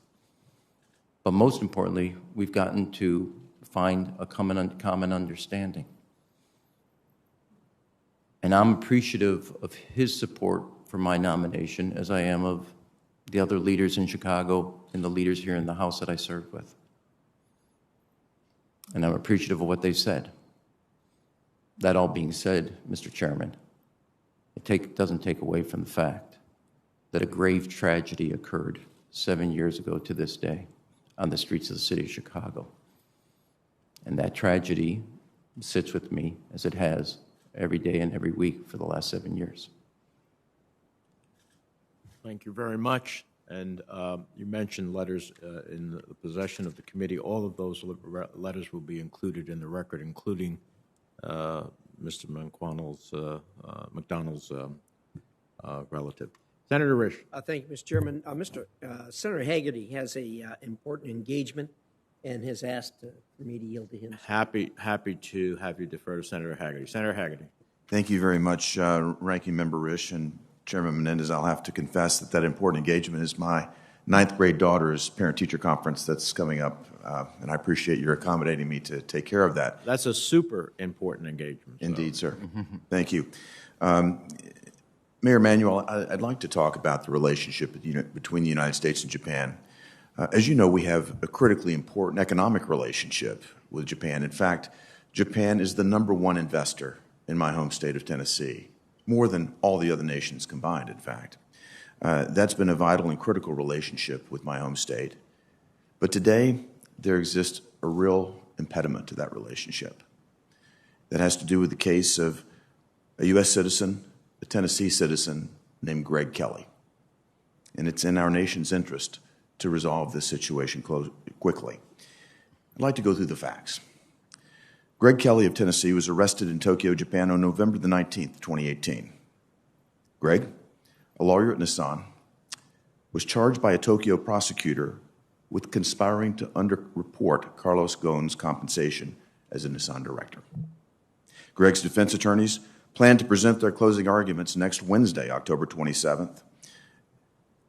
But most importantly, we've gotten to find a common understanding. And I'm appreciative of his support for my nomination, as I am of the other leaders in Chicago and the leaders here in the House that I served with. And I'm appreciative of what they said. That all being said, Mr. Chairman, it doesn't take away from the fact that a grave tragedy occurred 7 years ago to this day on the streets of the city of Chicago. And that tragedy sits with me, as it has every day and every week for the last 7 years. Thank you very much. And you mentioned letters in the possession of the committee. All of those letters will be included in the record, including Mr. McDonald's relative. Senator Risch. Thank you, Mr. Chairman. Senator Hagerty has a important engagement and has asked for me to yield to him. Happy to have you defer to Senator Hagerty. Senator Hagerty. Thank you very much, Ranking Member Risch and Chairman Menendez. I'll have to confess that important engagement is my 9th grade daughter's parent-teacher conference that's coming up, and I appreciate your accommodating me to take care of that. That's a super important engagement. Indeed, sir. Thank you. Mayor Emanuel, I'd like to talk about the relationship between the United States and Japan. As you know, we have a critically important economic relationship with Japan. In fact, Japan is the #1 investor in my home state of Tennessee, more than all the other nations combined, in fact. That's been a vital and critical relationship with my home state. But today, there exists a real impediment to that relationship. That has to do with the case of a U.S. citizen, a Tennessee citizen named Greg Kelly. And it's in our nation's interest to resolve this situation quickly. I'd like to go through the facts. Greg Kelly of Tennessee was arrested in Tokyo, Japan on November the 19th, 2018. Greg, a lawyer at Nissan, was charged by a Tokyo prosecutor with conspiring to underreport Carlos Ghosn's compensation as a Nissan director. Greg's defense attorneys plan to present their closing arguments next Wednesday, October 27th,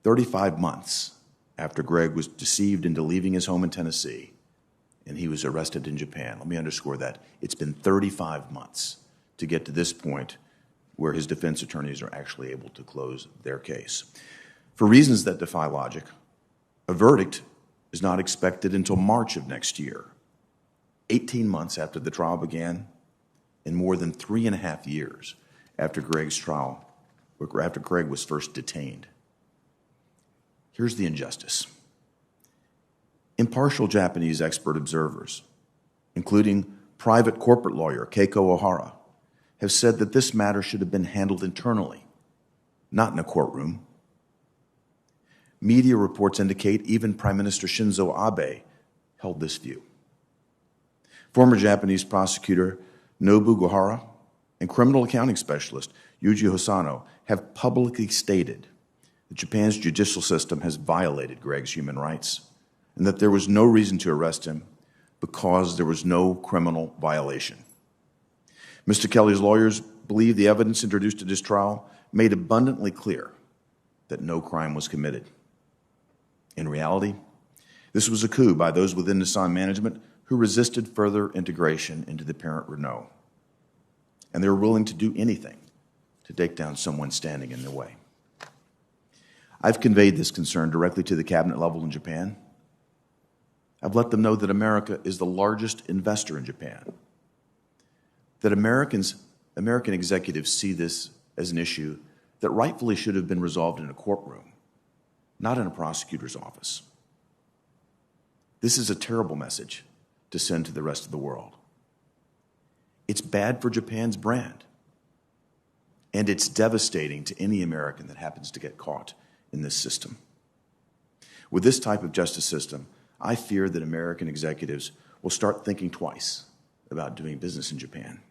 35 months after Greg was deceived into leaving his home in Tennessee and he was arrested in Japan. Let me underscore that. It's been 35 months to get to this point where his defense attorneys are actually able to close their case. For reasons that defy logic, a verdict is not expected until March of next year, 18 months after the trial began, and more than 3.5 years after Greg was first detained. Here's the injustice. Impartial Japanese expert observers, including private corporate lawyer Keiko Ohara, have said that this matter should have been handled internally, not in a courtroom. Media reports indicate even Prime Minister Shinzo Abe held this view. Former Japanese prosecutor Nobu Gohara and criminal accounting specialist Yuji Hosono have publicly stated that Japan's judicial system has violated Greg's human rights and that there was no reason to arrest him because there was no criminal violation. Mr. Kelly's lawyers believe the evidence introduced at his trial made abundantly clear that no crime was committed. In reality, this was a coup by those within Nissan management who resisted further integration into the parent Renault. And they were willing to do anything to take down someone standing in their way. I've conveyed this concern directly to the cabinet level in Japan. I've let them know that America is the largest investor in Japan, that American executives see this as an issue that rightfully should have been resolved in a courtroom, not in a prosecutor's office. This is a terrible message to send to the rest of the world. It's bad for Japan's brand, and it's devastating to any American that happens to get caught in this system. With this type of justice system, I fear that American executives will start thinking twice about doing business in Japan.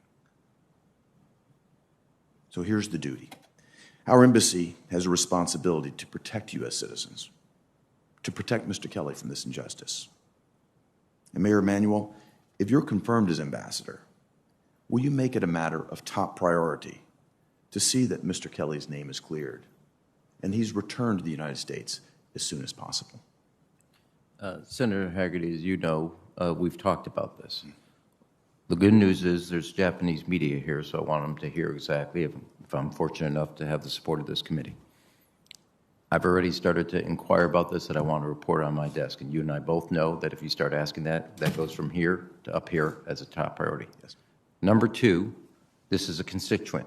So here's the duty. Our embassy has a responsibility to protect U.S. citizens, to protect Mr. Kelly from this injustice. And Mayor Emanuel, if you're confirmed as ambassador, will you make it a matter of top priority to see that Mr. Kelly's name is cleared and he's returned to the United States as soon as possible? Senator Hagerty, as you know, we've talked about this. The good news is there's Japanese media here, so I want them to hear exactly if I'm fortunate enough to have the support of this committee. I've already started to inquire about this, that I want to report on my desk, and you and I both know that if you start asking that, that goes from here to up here as a top priority. Yes. Number two, this is a constituent.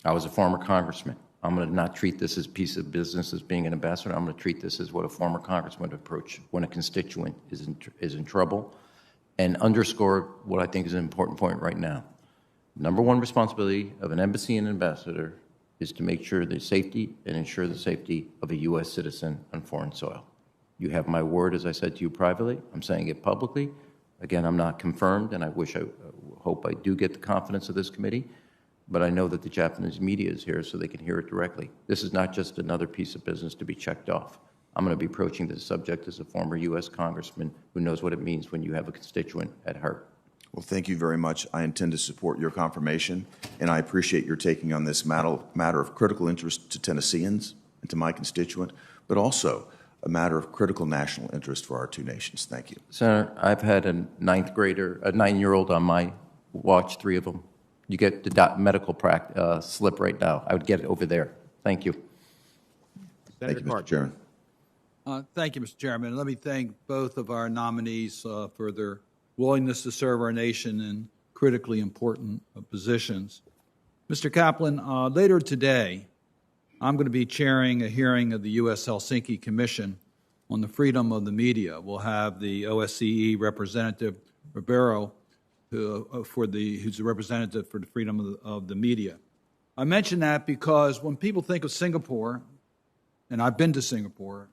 I was a former congressman. I'm going to not treat this as a piece of business as being an ambassador. I'm going to treat this as what a former congressman would approach when a constituent is in trouble, and underscore what I think is an important point right now. Number one responsibility of an embassy and ambassador is to make sure the safety and ensure the safety of a U.S. citizen on foreign soil. You have my word, as I said to you privately. I'm saying it publicly. Again, I'm not confirmed, and I hope I do get the confidence of this committee, but I know that the Japanese media is here so they can hear it directly. This is not just another piece of business to be checked off. I'm going to be approaching this subject as a former U.S. congressman who knows what it means when you have a constituent at heart. Well, thank you very much. I intend to support your confirmation, and I appreciate your taking on this matter of critical interest to Tennesseans and to my constituent, but also a matter of critical national interest for our two nations. Thank you. Senator, I've had a 9-year-old on my watch, 3 of them. You get the medical slip right now. I would get it over there. Thank you. Thank you, Mr. Chairman. Thank you, Mr. Chairman. Let me thank both of our nominees for their willingness to serve our nation in critically important positions. Mr. Kaplan, later today, I'm going to be chairing a hearing of the U.S. Helsinki Commission on the freedom of the media. We'll have the OSCE representative, Ribeiro, who's a representative for the freedom of the media. I mention that because when people think of Singapore, and I've been to Singapore,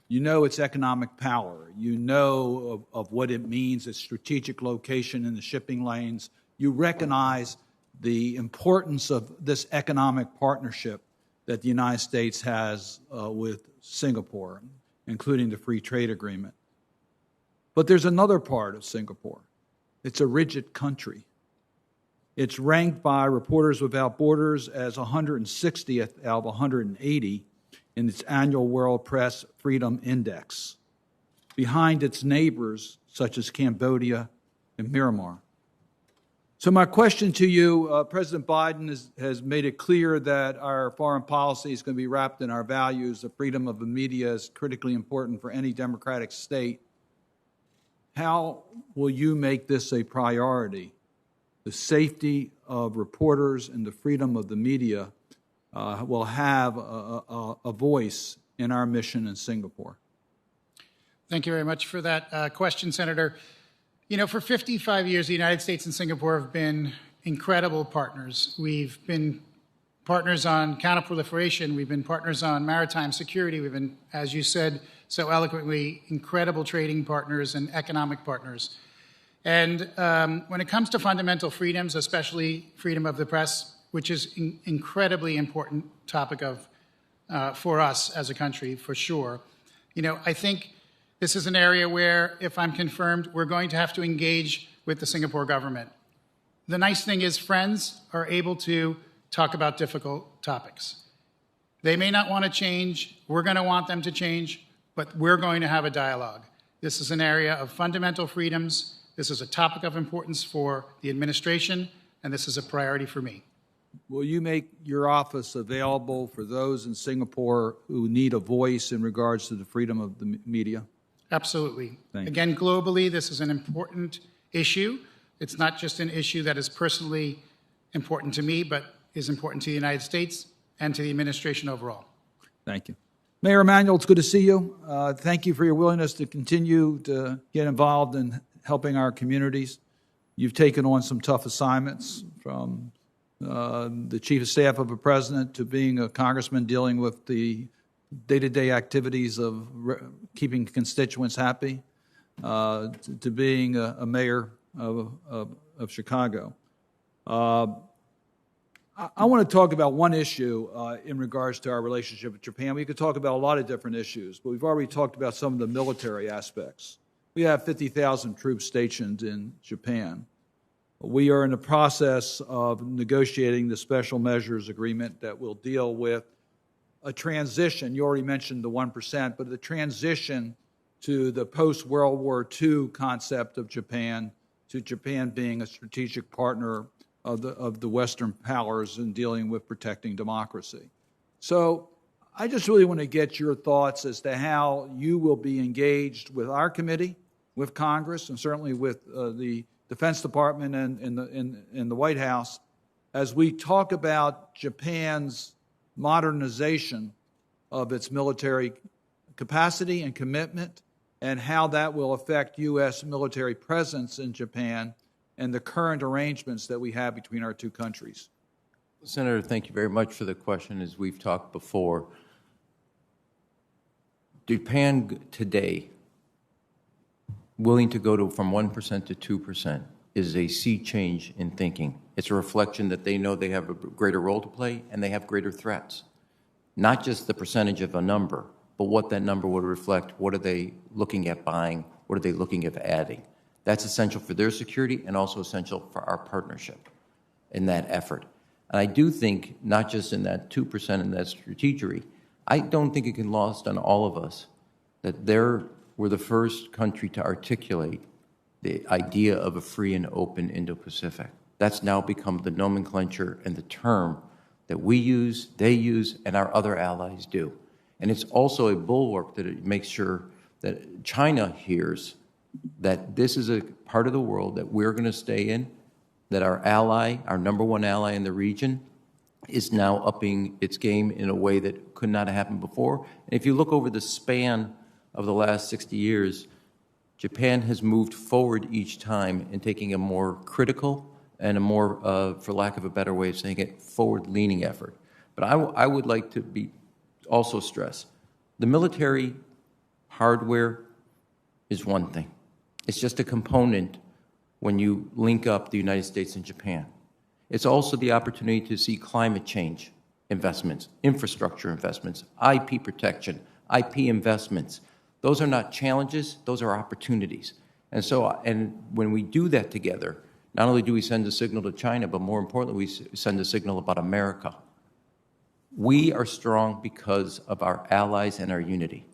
you know its economic power. You know of what it means, its strategic location in the shipping lanes. You recognize the importance of this economic partnership that the United States has with Singapore, including the free trade agreement. But there's another part of Singapore. It's a rigid country. It's ranked by Reporters Without Borders as 160th out of 180 in its annual World Press Freedom Index, behind its neighbors such as Cambodia and Myanmar. So my question to you, President Biden has made it clear that our foreign policy is going to be wrapped in our values. The freedom of the media is critically important for any democratic state. How will you make this a priority? The safety of reporters and the freedom of the media will have a voice in our mission in Singapore. Thank you very much for that question, Senator. You know, for 55 years, the United States and Singapore have been incredible partners. We've been partners on counterproliferation. We've been partners on maritime security. We've been, as you said so eloquently, incredible trading partners and economic partners. And when it comes to fundamental freedoms, especially freedom of the press, which is an incredibly important topic for us as a country, for sure. You know, I think this is an area where, if I'm confirmed, we're going to have to engage with the Singapore government. The nice thing is friends are able to talk about difficult topics. They may not want to change. We're going to want them to change, but we're going to have a dialogue. This is an area of fundamental freedoms. This is a topic of importance for the administration, and this is a priority for me. Will you make your office available for those in Singapore who need a voice in regards to the freedom of the media? Absolutely. Thank you. Again, globally, this is an important issue. It's not just an issue that is personally important to me, but is important to the United States and to the administration overall. Thank you. Mayor Emanuel, it's good to see you. Thank you for your willingness to continue to get involved in helping our communities. You've taken on some tough assignments, from the chief of staff of a president to being a congressman dealing with the day-to-day activities of keeping constituents happy, to being a mayor of Chicago. I want to talk about one issue in regards to our relationship with Japan. We could talk about a lot of different issues, but we've already talked about some of the military aspects. We have 50,000 troops stationed in Japan. We are in the process of negotiating the special measures agreement that will deal with a transition. You already mentioned the 1%, but the transition to the post-World War II concept of Japan, to Japan being a strategic partner of the Western powers in dealing with protecting democracy. So I just really want to get your thoughts as to how you will be engaged with our committee, with Congress, and certainly with the Defense Department and the White House as we talk about Japan's modernization of its military capacity and commitment, and how that will affect U.S. military presence in Japan and the current arrangements that we have between our two countries. Senator, thank you very much for the question. As we've talked before, Japan today, willing to go from 1% to 2%, is a sea change in thinking. It's a reflection that they know they have a greater role to play and they have greater threats. Not just the percentage of a number, but what that number would reflect. What are they looking at buying? What are they looking at adding? That's essential for their security and also essential for our partnership in that effort. And I do think, not just in that 2% in that strategery, I don't think it can be lost on all of us that we're the first country to articulate the idea of a free and open Indo-Pacific. That's now become the nomenclature and the term that we use, they use, and our other allies do. And it's also a bulwark that it makes sure that China hears that this is a part of the world that we're going to stay in, that our ally, our number one ally in the region, is now upping its game in a way that could not have happened before. And if you look over the span of the last 60 years, Japan has moved forward each time in taking a more critical and a more, for lack of a better way of saying it, forward-leaning effort. But I would like to also stress, the military hardware is one thing. It's just a component when you link up the United States and Japan. It's also the opportunity to see climate change investments, infrastructure investments, IP protection, IP investments. Those are not challenges, those are opportunities. And so, and when we do that together, not only do we send a signal to China, but more importantly, we send a signal about America. We are strong because of our allies and our unity.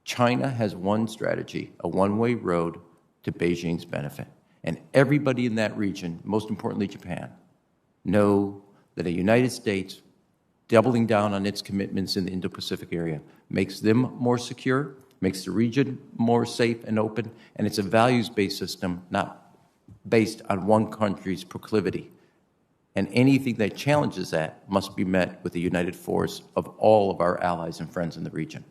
China has one strategy, a one-way road to Beijing's benefit. And everybody in that region, most importantly Japan, know that the United States doubling down on its commitments in the Indo-Pacific area makes them more secure, makes the region more safe and open, and it's a values-based system, not based on one country's proclivity. And anything that challenges that must be met with the united force of all of our allies and friends in the region.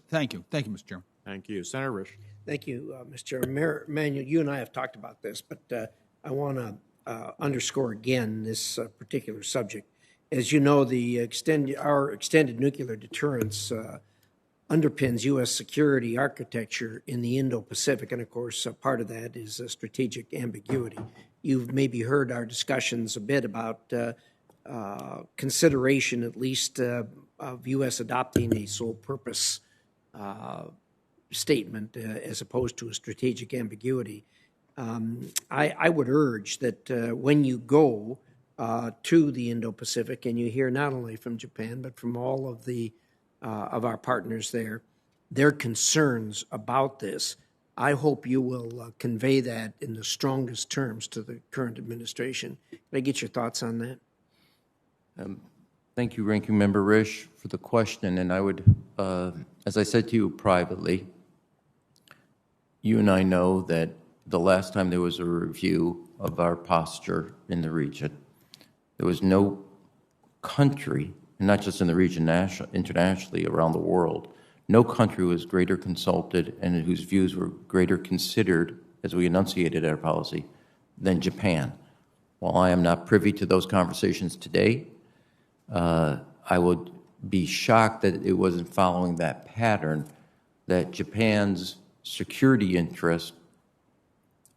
Thank you. Thank you, Mr. Chairman. Thank you. Senator Risch. Thank you, Mr. Chairman. Mayor Emanuel, you and I have talked about this, but I want to underscore again this particular subject. As you know, our extended nuclear deterrence underpins U.S. security architecture in the Indo-Pacific, and of course, part of that is strategic ambiguity. You've maybe heard our discussions a bit about consideration, at least, of U.S. adopting a sole purpose statement as opposed to a strategic ambiguity. I would urge that when you go to the Indo-Pacific and you hear not only from Japan but from all of our partners there, their concerns about this, I hope you will convey that in the strongest terms to the current administration. Can I get your thoughts on that? Thank you, Ranking Member Risch, for the question. And I would, as I said to you privately, you and I know that the last time there was a review of our posture in the region, there was no country, and not just in the region, internationally around the world, no country was greater consulted and whose views were greater considered as we enunciated our policy than Japan. While I am not privy to those conversations today, I would be shocked that it wasn't following that pattern, that Japan's security interests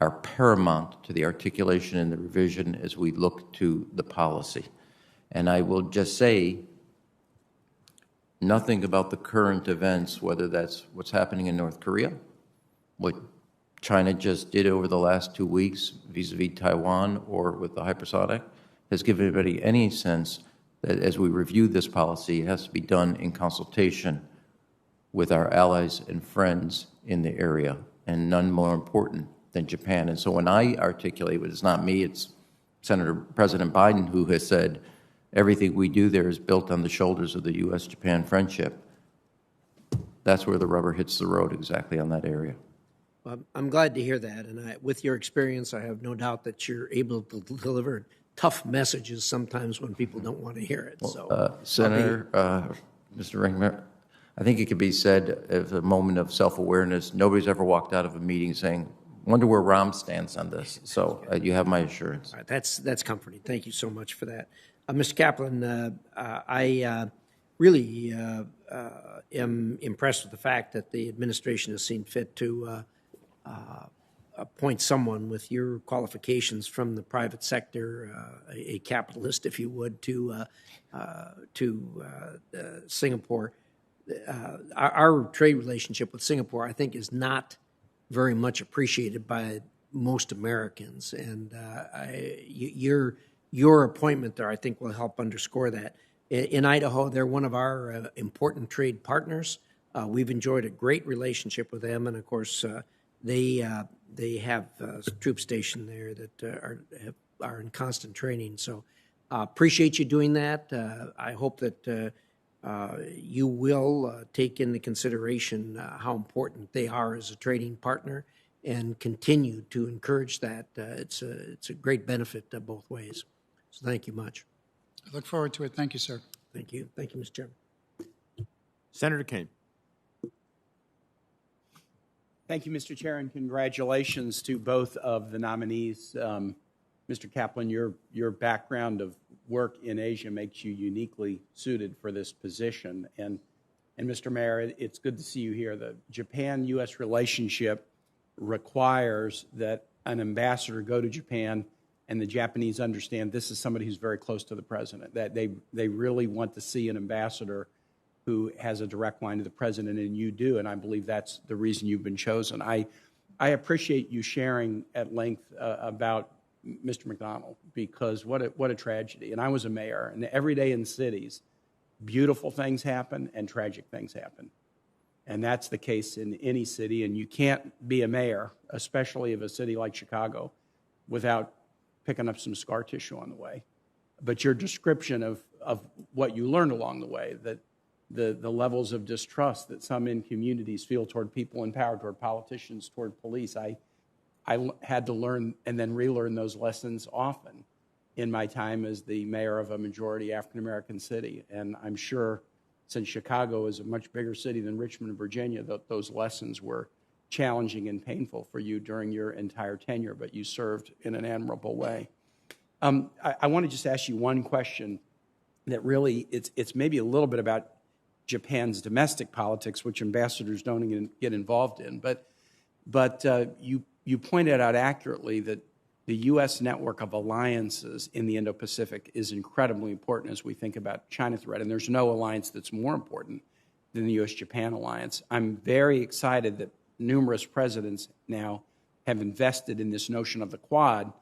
are paramount to the articulation and the revision as we look to the policy. And I will just say, nothing about the current events, whether that's what's happening in North Korea, what China just did over the last 2 weeks vis-a-vis Taiwan or with the hypersonic, has given anybody any sense that as we review this policy, it has to be done in consultation with our allies and friends in the area, and none more important than Japan. And so when I articulate, but it's not me, it's President Biden who has said everything we do there is built on the shoulders of the U.S.-Japan friendship. That's where the rubber hits the road, exactly on that area. Well, I'm glad to hear that, and with your experience, I have no doubt that you're able to deliver tough messages sometimes when people don't want to hear it. So, Senator, Mr. Ringmer, I think it could be said as a moment of self-awareness. Nobody's ever walked out of a meeting saying, wonder where Rahm stands on this. So you have my assurance. All right, that's comforting. Thank you so much for that. Mr. Kaplan, I really am impressed with the fact that the administration has seen fit to appoint someone with your qualifications from the private sector, a capitalist, if you would, to Singapore. Our trade relationship with Singapore, I think, is not very much appreciated by most Americans, and your appointment there, I think, will help underscore that. In Idaho, they're one of our important trade partners. We've enjoyed a great relationship with them, and of course, they have troops stationed there that are in constant training. So, appreciate you doing that. I hope that you will take into consideration how important they are as a trading partner, and continue to encourage that. It's a great benefit both ways. So, thank you much. I look forward to it. Thank you, sir. Thank you. Thank you, Mr. Chairman. Senator Kane. Thank you, Mr. Chair, and congratulations to both of the nominees. Mr. Kaplan, your background of work in Asia makes you uniquely suited for this position. And Mr. Mayor, it's good to see you here. The Japan-U.S. relationship requires that an ambassador go to Japan and the Japanese understand this is somebody who's very close to the president, that they really want to see an ambassador who has a direct line to the president, and you do, and I believe that's the reason you've been chosen. I appreciate you sharing at length about Mr. McDonald, because what a tragedy. And I was a mayor, and every day in cities, beautiful things happen and tragic things happen. And that's the case in any city, and you can't be a mayor, especially of a city like Chicago, without picking up some scar tissue on the way. But your description of what you learned along the way, that the levels of distrust that some in communities feel toward people in power, toward politicians, toward police, I had to learn and then relearn those lessons often in my time as the mayor of a majority African-American city. And I'm sure, since Chicago is a much bigger city than Richmond, Virginia, those lessons were challenging and painful for you during your entire tenure, but you served in an admirable way. I want to just ask you one question that really, it's maybe a little bit about Japan's domestic politics, which ambassadors don't even get involved in. But you pointed out accurately that the U.S. network of alliances in the Indo-Pacific is incredibly important as we think about China threat, and there's no alliance that's more important than the U.S.-Japan alliance. I'm very excited that numerous presidents now have invested in this notion of the Quad,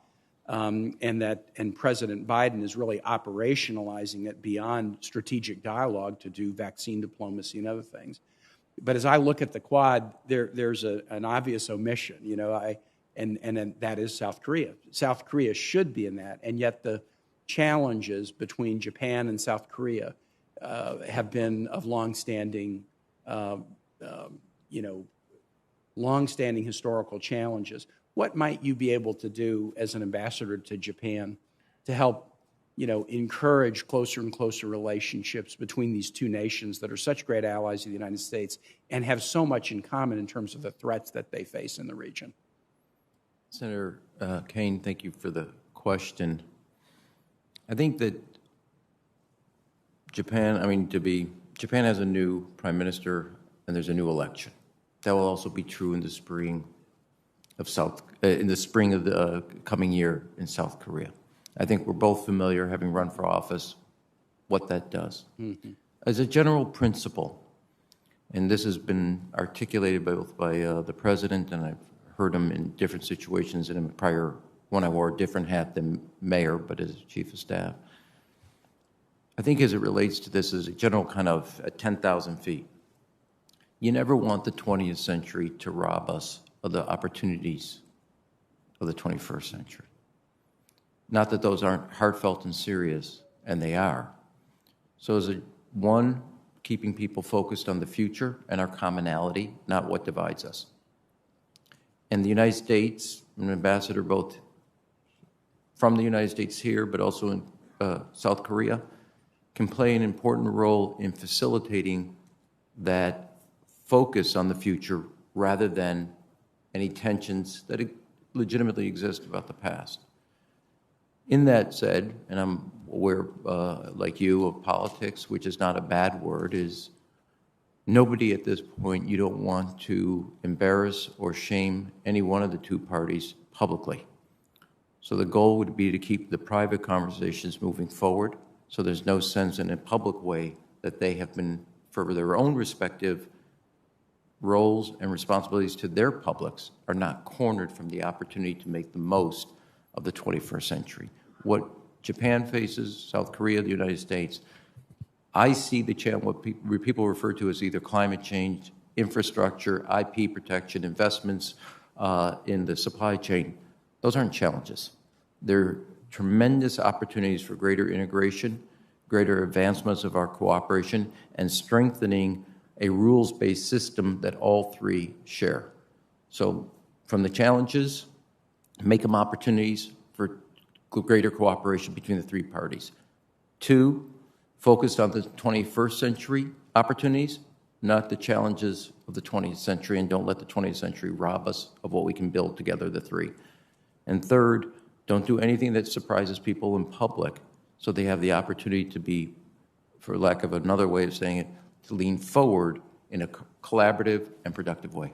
and President Biden is really operationalizing it beyond strategic dialogue to do vaccine diplomacy and other things. But as I look at the Quad, there's an obvious omission, and that is South Korea. South Korea should be in that, and yet the challenges between Japan and South Korea have been of longstanding historical challenges. What might you be able to do as an ambassador to Japan to help, encourage closer and closer relationships between these two nations that are such great allies of the United States and have so much in common in terms of the threats that they face in the region? Senator Kane, thank you for the question. I think that Japan has a new prime minister and there's a new election. That will also be true in the spring in the spring of the coming year in South Korea. I think we're both familiar, having run for office, what that does. As a general principle, and this has been articulated both by the president, and I've heard him in different situations in a prior, when I wore a different hat than mayor, but as chief of staff. I think as it relates to this as a general kind of at 10,000 feet, you never want the 20th century to rob us of the opportunities of the 21st century. Not that those aren't heartfelt and serious, and they are. So as a one, keeping people focused on the future and our commonality, not what divides us. And the United States, an ambassador both from the United States here, but also in South Korea, can play an important role in facilitating that focus on the future rather than any tensions that legitimately exist about the past. In that said, and I'm aware, like you, of politics, which is not a bad word, is nobody at this point, you don't want to embarrass or shame any one of the two parties publicly. So the goal would be to keep the private conversations moving forward, so there's no sense in a public way that they have been, for their own respective roles and responsibilities to their publics, are not cornered from the opportunity to make the most of the 21st century. What Japan faces, South Korea, the United States, I see the challenge, what people refer to as either climate change, infrastructure, IP protection, investments in the supply chain. Those aren't challenges. They're tremendous opportunities for greater integration, greater advancements of our cooperation, and strengthening a rules-based system that all three share. So from the challenges, make them opportunities for greater cooperation between the three parties. Two, focused on the 21st century opportunities, not the challenges of the 20th century, and don't let the 20th century rob us of what we can build together, the three. And third, don't do anything that surprises people in public so they have the opportunity to be, for lack of another way of saying it, to lean forward in a collaborative and productive way.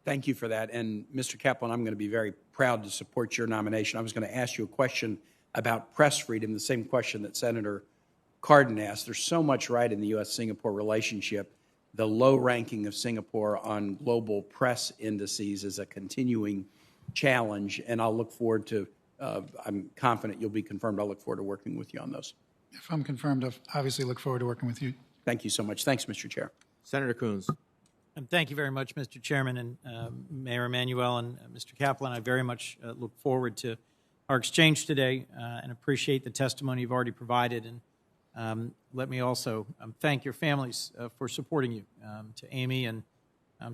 Thank you for that. And Mr. Kaplan, I'm going to be very proud to support your nomination. I was going to ask you a question about press freedom, the same question that Senator Cardin asked. There's so much right in the U.S.-Singapore relationship. The low ranking of Singapore on global press indices is a continuing challenge, and I'll look forward to, I'm confident you'll be confirmed. I'll look forward to working with you on those. If I'm confirmed, I obviously look forward to working with you. Thank you so much. Thanks, Mr. Chair. Senator Coons. And thank you very much, Mr. Chairman, and Mayor Emanuel and Mr. Kaplan. I very much look forward to our exchange today and appreciate the testimony you've already provided. And let me also thank your families for supporting you. To Amy and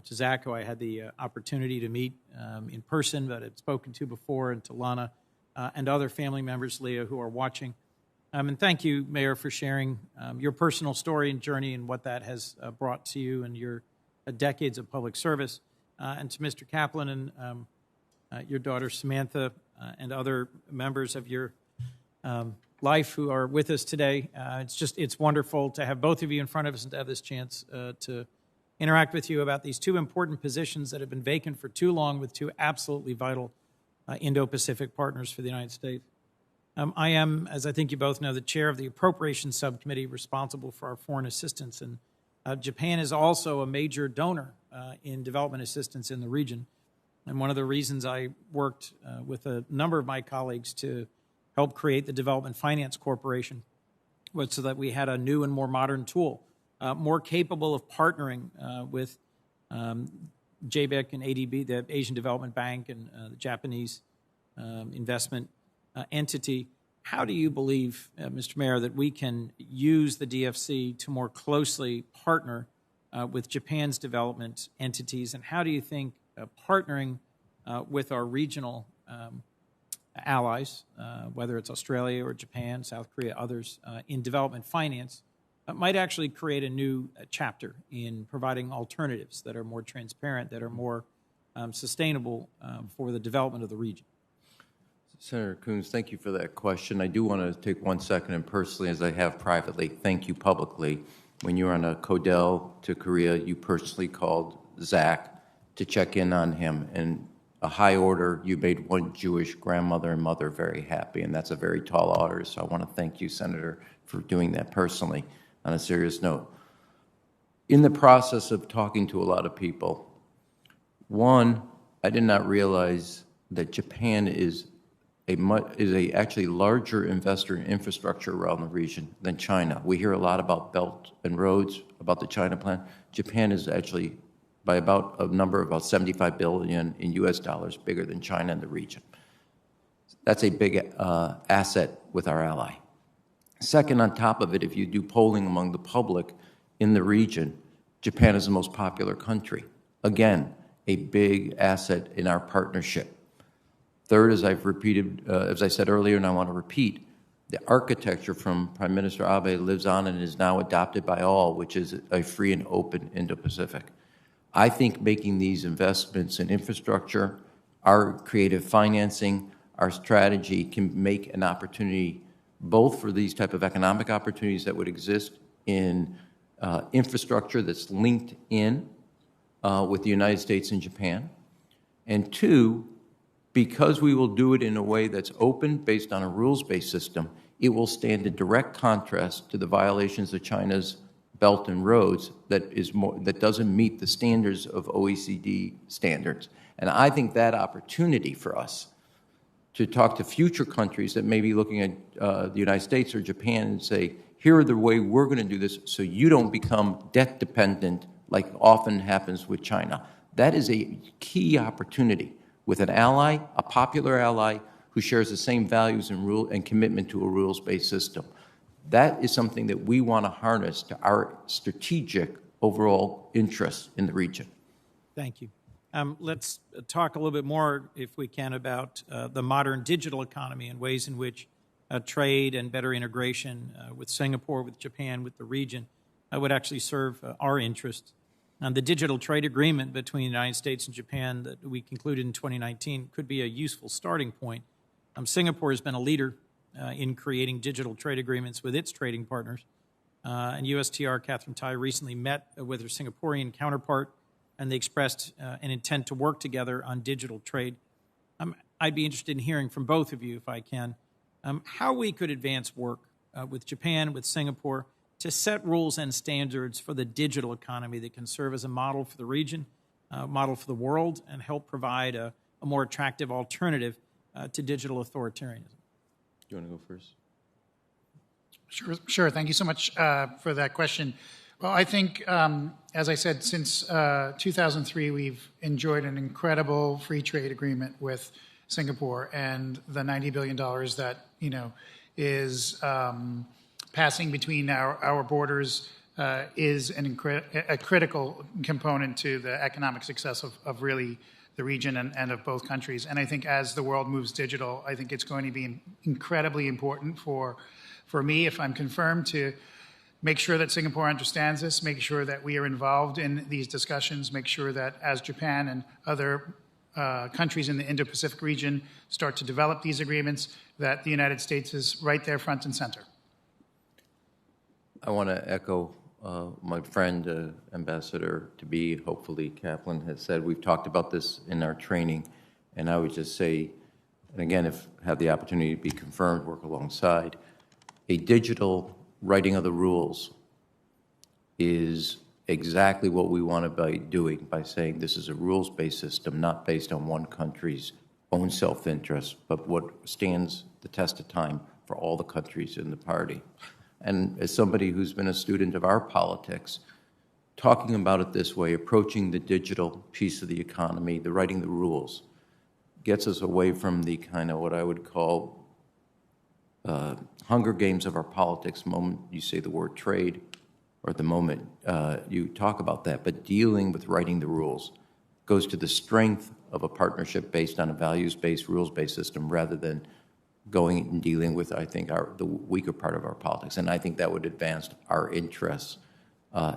to Zach, who I had the opportunity to meet in person, but had spoken to before, and to Lana and other family members, Leah, who are watching. And thank you, Mayor, for sharing your personal story and journey and what that has brought to you and your decades of public service. And to Mr. Kaplan and your daughter Samantha and other members of your life who are with us today. It's wonderful to have both of you in front of us and to have this chance to interact with you about these two important positions that have been vacant for too long with two absolutely vital Indo-Pacific partners for the United States. I am, as I think you both know, the chair of the Appropriations Subcommittee responsible for our foreign assistance, and Japan is also a major donor in development assistance in the region. And one of the reasons I worked with a number of my colleagues to help create the Development Finance Corporation was so that we had a new and more modern tool, more capable of partnering with JBIC and ADB, the Asian Development Bank, and the Japanese investment entity. How do you believe, Mr. Mayor, that we can use the DFC to more closely partner with Japan's development entities, and how do you think partnering with our regional allies, whether it's Australia or Japan, South Korea, others, in development finance, might actually create a new chapter in providing alternatives that are more transparent, that are more sustainable for the development of the region? Senator Coons, thank you for that question. I do want to take 1 second and personally, as I have privately, thank you publicly. When you were on a CODEL to Korea, you personally called Zach to check in on him, and a high order. You made one Jewish grandmother and mother very happy, and that's a very tall order. So I want to thank you, Senator, for doing that personally. On a serious note, in the process of talking to a lot of people, one, I did not realize that Japan is a actually larger investor in infrastructure around the region than China. We hear a lot about Belt and Roads, about the China plan. Japan is actually, by about a number of about 75 billion in US dollars, bigger than China in the region. That's a big asset with our ally. Second, on top of it, if you do polling among the public in the region, Japan is the most popular country. Again, a big asset in our partnership. Third, as I've repeated, as I said earlier, and I want to repeat, the architecture from Prime Minister Abe lives on and is now adopted by all, which is a free and open Indo-Pacific. I think making these investments in infrastructure, our creative financing, our strategy can make an opportunity both for these type of economic opportunities that would exist in infrastructure that's linked in with the United States and Japan, and two, because we will do it in a way that's open, based on a rules-based system, it will stand in direct contrast to the violations of China's Belt and Roads that doesn't meet the standards of OECD standards. And I think that opportunity for us to talk to future countries that may be looking at the United States or Japan and say, here are the way we're going to do this so you don't become debt dependent like often happens with China. That is a key opportunity with an ally, a popular ally, who shares the same values and commitment to a rules-based system. That is something that we want to harness to our strategic overall interests in the region. Thank you. Let's talk a little bit more, if we can, about the modern digital economy and ways in which trade and better integration with Singapore, with Japan, with the region would actually serve our interests. The digital trade agreement between the United States and Japan that we concluded in 2019 could be a useful starting point. Singapore has been a leader in creating digital trade agreements with its trading partners. And USTR Catherine Tai recently met with her Singaporean counterpart, and they expressed an intent to work together on digital trade. I'd be interested in hearing from both of you, if I can, how we could advance work with Japan, with Singapore, to set rules and standards for the digital economy that can serve as a model for the region, model for the world, and help provide a more attractive alternative to digital authoritarianism. Do you want to go first? Sure. Thank you so much for that question. Well, I think, as I said, since 2003, we've enjoyed an incredible free trade agreement with Singapore, and the $90 billion that is passing between our borders is a critical component to the economic success of really the region and of both countries. And I think as the world moves digital, I think it's going to be incredibly important for me, if I'm confirmed, to make sure that Singapore understands this, make sure that we are involved in these discussions, make sure that as Japan and other countries in the Indo-Pacific region start to develop these agreements, that the United States is right there front and center. I want to echo my friend, Ambassador-to-be, hopefully Kaplan, has said. We've talked about this in our training, and I would just say, and again, if have the opportunity to be confirmed, work alongside, a digital writing of the rules is exactly what we want to be doing by saying this is a rules-based system, not based on one country's own self-interest, but what stands the test of time for all the countries in the party. And as somebody who's been a student of our politics, talking about it this way, approaching the digital piece of the economy, the writing the rules, gets us away from the kind of what I would call Hunger Games of our politics. The moment you say the word trade, or the moment you talk about that, but dealing with writing the rules goes to the strength of a partnership based on a values-based, rules-based system rather than going and dealing with, I think, the weaker part of our politics. And I think that would advance our interests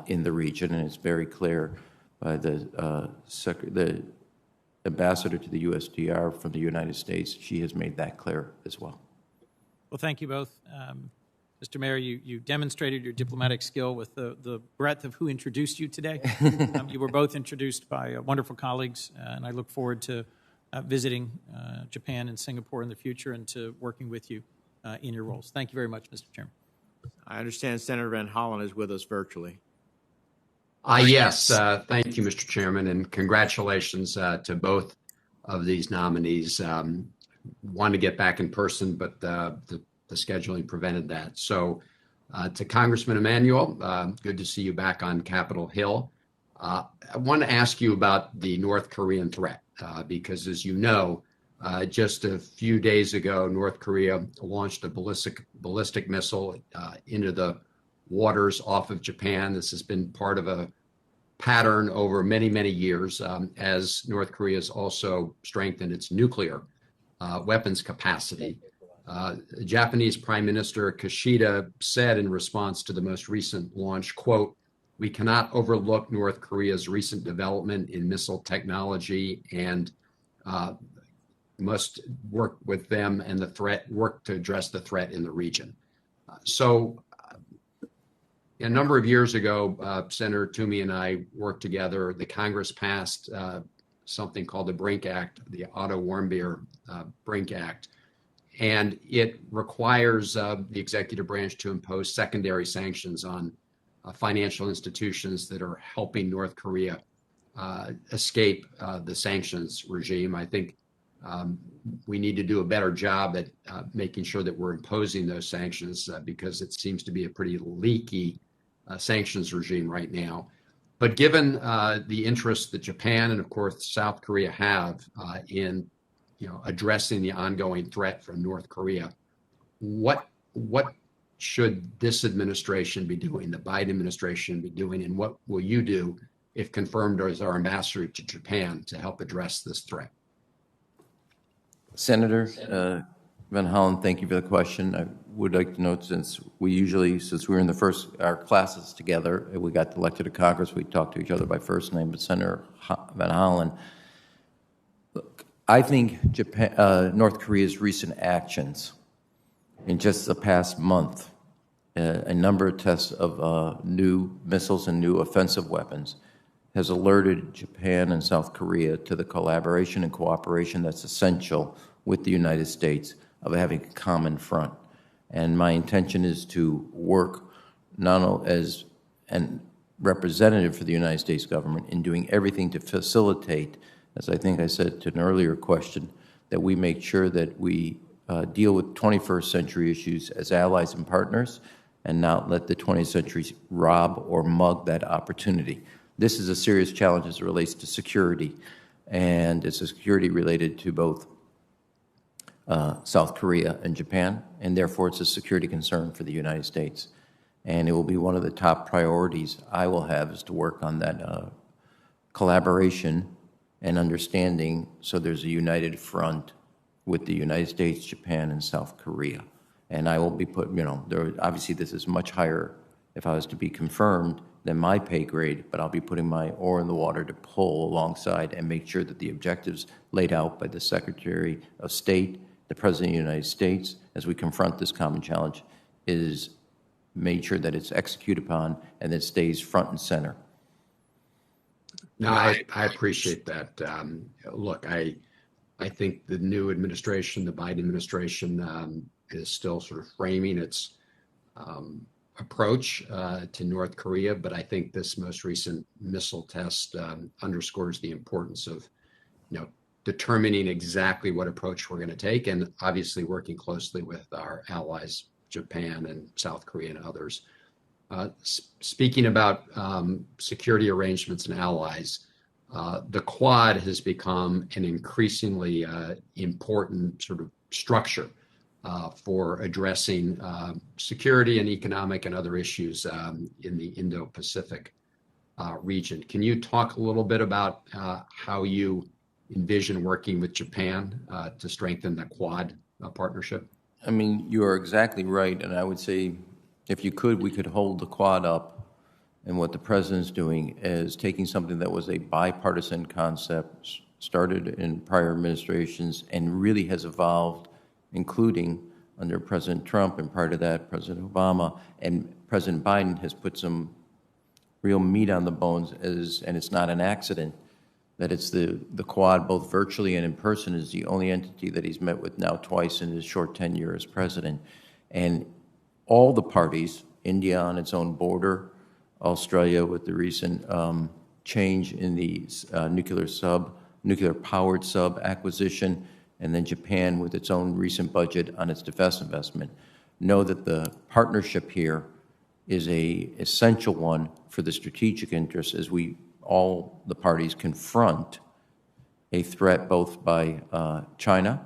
in the region, and it's very clear by the ambassador to the USTR from the United States. She has made that clear as well. Well, thank you both. Mr. Mayor, you demonstrated your diplomatic skill with the breadth of who introduced you today. You were both introduced by wonderful colleagues, and I look forward to visiting Japan and Singapore in the future and to working with you in your roles. Thank you very much, Mr. Chairman. I understand Senator Van Hollen is with us virtually. Yes, thank you, Mr. Chairman, and congratulations to both of these nominees. Wanted to get back in person, but the scheduling prevented that. So to Congressman Emanuel, good to see you back on Capitol Hill. I want to ask you about the North Korean threat, because as you know, just a few days ago, North Korea launched a ballistic missile into the waters off of Japan. This has been part of a pattern over many, many years as North Korea has also strengthened its nuclear weapons capacity. The Japanese Prime Minister Kishida said in response to the most recent launch, quote, "We cannot overlook North Korea's recent development in missile technology and must work with them and work to address the threat in the region." So a number of years ago, Senator Toomey and I worked together. The Congress passed something called the Brink Act, the Otto Warmbier Brink Act, and it requires the executive branch to impose secondary sanctions on financial institutions that are helping North Korea escape the sanctions regime. I think we need to do a better job at making sure that we're imposing those sanctions because it seems to be a pretty leaky sanctions regime right now. But given the interest that Japan and, of course, South Korea have in addressing the ongoing threat from North Korea, what should this administration be doing, the Biden administration be doing, and what will you do if confirmed as our ambassador to Japan to help address this threat? Senator Van Hollen, thank you for the question. I would like to note, since we were in our classes together, and we got elected to Congress, we talked to each other by first name, but Senator Van Hollen, look, I think North Korea's recent actions in just the past month, a number of tests of new missiles and new offensive weapons, has alerted Japan and South Korea to the collaboration and cooperation that's essential with the United States of having a common front. And my intention is to work not only as a representative for the United States government in doing everything to facilitate, as I think I said to an earlier question, that we make sure that we deal with 21st century issues as allies and partners and not let the 20th century rob or mug that opportunity. This is a serious challenge as it relates to security, and it's a security related to both South Korea and Japan, and therefore it's a security concern for the United States. And it will be one of the top priorities I will have is to work on that collaboration and understanding so there's a united front with the United States, Japan, and South Korea. And I will be obviously this is much higher if I was to be confirmed than my pay grade, but I'll be putting my oar in the water to pull alongside and make sure that the objectives laid out by the Secretary of State, the President of the United States, as we confront this common challenge, is made sure that it's executed upon and that it stays front and center. No, I appreciate that. Look, I think the new administration, the Biden administration, is still sort of framing its approach to North Korea, but I think this most recent missile test underscores the importance of, determining exactly what approach we're going to take, and obviously working closely with our allies, Japan and South Korea and others. Speaking about security arrangements and allies, the Quad has become an increasingly important sort of structure for addressing security and economic and other issues in the Indo-Pacific region. Can you talk a little bit about how you envision working with Japan to strengthen the Quad partnership? I mean, you are exactly right, and I would say, if you could, we could hold the Quad up. And what the President's doing is taking something that was a bipartisan concept, started in prior administrations, and really has evolved, including under President Trump, and prior to that, President Obama, and President Biden has put some real meat on the bones, and it's not an accident that it's the Quad, both virtually and in person, is the only entity that he's met with now twice in his short tenure as president. And all the parties, India on its own border, Australia with the recent change in the nuclear-powered sub acquisition, and then Japan with its own recent budget on its defense investment, know that the partnership here is a essential one for the strategic interests as all the parties confront a threat both by China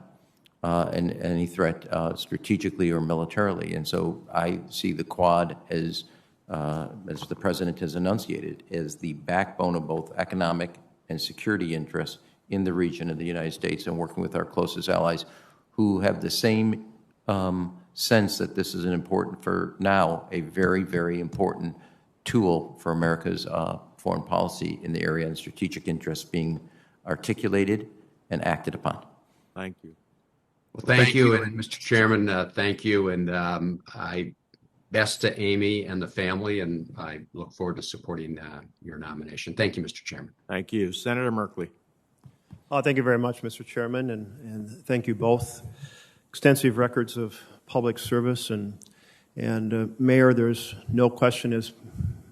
and any threat strategically or militarily. And so I see the Quad as the President has enunciated, as the backbone of both economic and security interests in the region of the United States, and working with our closest allies who have the same sense that this is a very, very important tool for America's foreign policy in the area and strategic interests being articulated and acted upon. Thank you. Well, thank you, and Mr. Chairman, thank you, and I best to Amy and the family, and I look forward to supporting your nomination. Thank you, Mr. Chairman. Thank you. Senator Merkley. Thank you very much, Mr. Chairman, and thank you both. Extensive records of public service, and Mayor, there's no question, as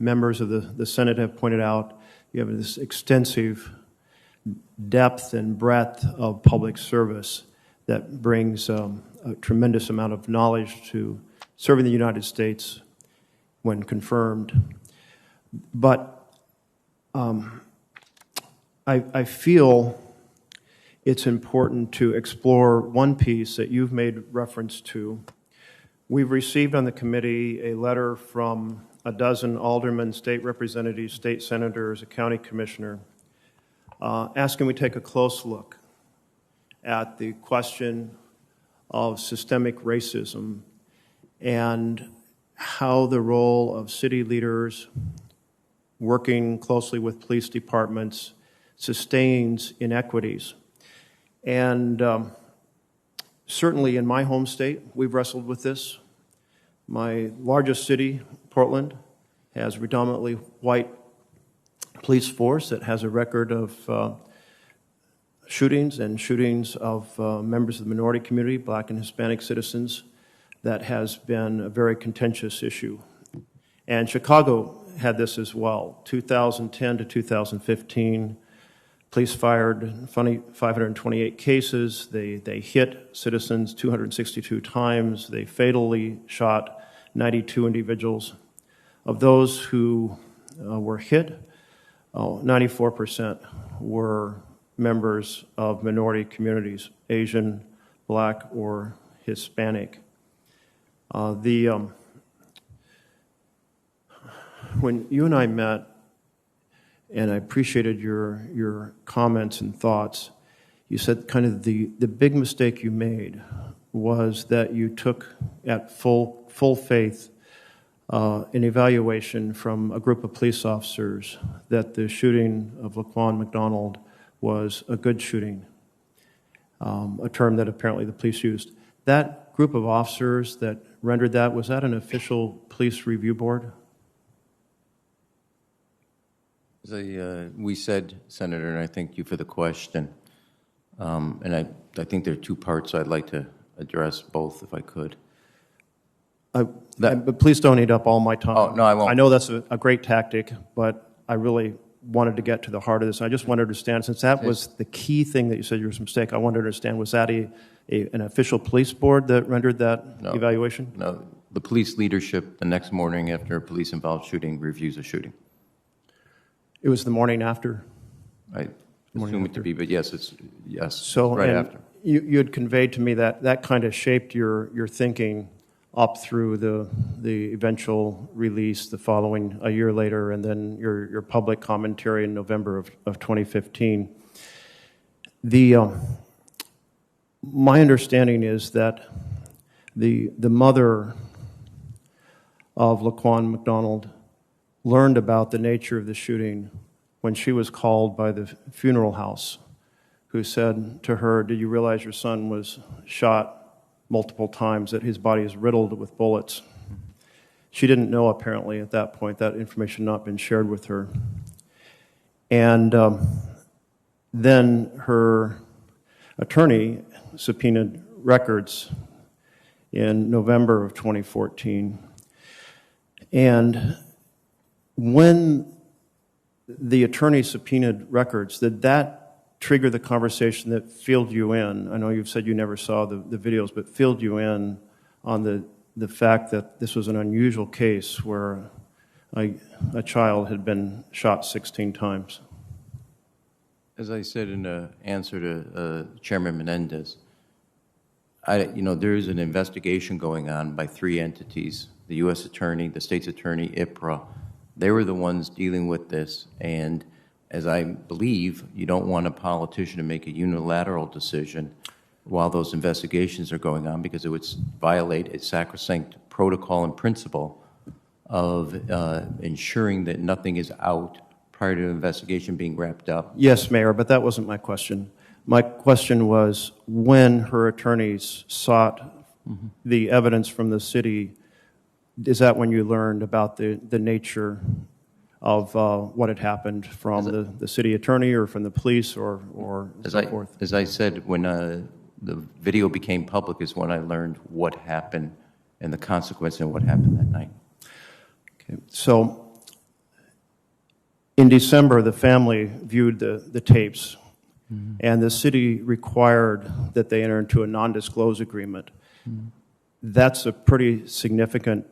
members of the Senate have pointed out, you have this extensive depth and breadth of public service that brings a tremendous amount of knowledge to serving the United States when confirmed. But I feel it's important to explore one piece that you've made reference to. We've received on the committee a letter from a dozen aldermen, state representatives, state senators, a county commissioner, asking we take a close look at the question of systemic racism and how the role of city leaders working closely with police departments sustains inequities. And certainly in my home state, we've wrestled with this. My largest city, Portland, has a predominantly white police force that has a record of shootings of members of the minority community, black and Hispanic citizens. That has been a very contentious issue. And Chicago had this as well. 2010 to 2015, police fired 528 cases. They hit citizens 262 times. They fatally shot 92 individuals. Of those who were hit, 94% were members of minority communities, Asian, black, or Hispanic. When you and I met, and I appreciated your comments and thoughts, you said kind of the big mistake you made was that you took at full faith an evaluation from a group of police officers that the shooting of Laquan McDonald was a good shooting, a term that apparently the police used. That group of officers that rendered that, was that an official police review board? We said, Senator, and I thank you for the question, and I think there are two parts I'd like to address both, if I could. But please don't eat up all my time. Oh, no, I won't. I know that's a great tactic, but I really wanted to get to the heart of this. I just wanted to understand, since that was the key thing that you said was a mistake, I wanted to understand, was that an official police board that rendered that evaluation? No, the police leadership the next morning after a police-involved shooting reviews a shooting. It was the morning after? I assume it to be, but yes, So, right after. You had conveyed to me that kind of shaped your thinking up through the eventual release the following, a year later, and then your public commentary in November of 2015. My understanding is that the mother of Laquan McDonald learned about the nature of the shooting when she was called by the funeral house, who said to her, "Did you realize your son was shot multiple times, that his body is riddled with bullets?" She didn't know, apparently, at that point. That information had not been shared with her. And Then her attorney subpoenaed records in November of 2014. And when the attorney subpoenaed records, did that trigger the conversation that filled you in? I know you've said you never saw the videos, but filled you in on the fact that this was an unusual case where a child had been shot 16 times. As I said in an answer to Chairman Menendez, there is an investigation going on by 3 entities, the U.S. Attorney, the State's Attorney, IPRA. They were the ones dealing with this, and as I believe, you don't want a politician to make a unilateral decision while those investigations are going on, because it would violate a sacrosanct protocol and principle of ensuring that nothing is out prior to the investigation being wrapped up. Yes, Mayor, but that wasn't my question. My question was, when her attorneys sought the evidence from the city, is that when you learned about the nature of what had happened from the city attorney or from the police or so forth? As I said, when the video became public is when I learned what happened and the consequence of what happened that night. Okay, so in December, the family viewed the tapes, and the city required that they enter into a non-disclose agreement. That's a pretty significant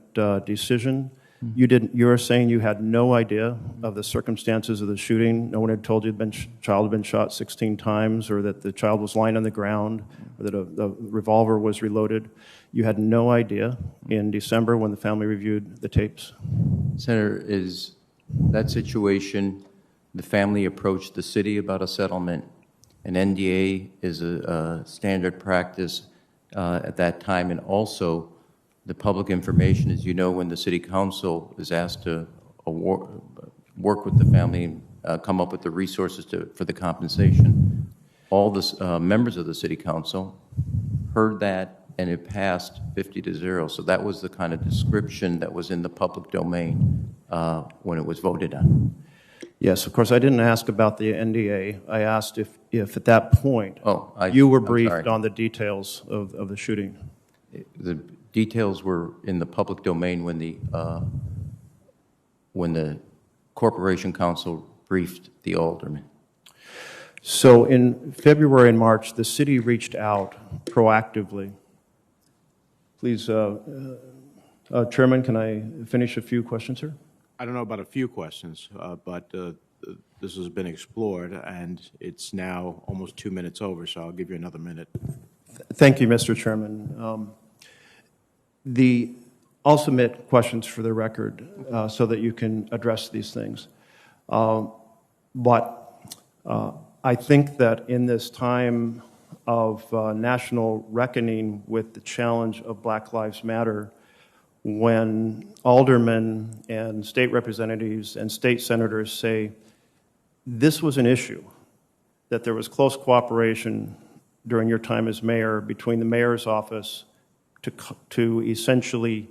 decision. You were saying you had no idea of the circumstances of the shooting. No one had told you the child had been shot 16 times, or that the child was lying on the ground, or that a revolver was reloaded. You had no idea in December when the family reviewed the tapes? Senator, is that situation, the family approached the city about a settlement. An NDA is a standard practice at that time, and also the public information, as you know, when the city council is asked to work with the family and come up with the resources for the compensation, all the members of the city council heard that, and it passed 50-0. So that was the kind of description that was in the public domain when it was voted on. Yes, of course, I didn't ask about the NDA. I asked if at that point you were briefed on the details of the shooting. The details were in the public domain when the Corporation Council briefed the alderman. So in February and March, the city reached out proactively. Please, Chairman, can I finish a few questions here? I don't know about a few questions, but this has been explored, and it's now almost 2 minutes over, so I'll give you another minute. Thank you, Mr. Chairman. I'll submit questions for the record so that you can address these things. But I think that in this time of national reckoning with the challenge of Black Lives Matter, when aldermen and state representatives and state senators say this was an issue, that there was close cooperation during your time as mayor between the mayor's office to essentially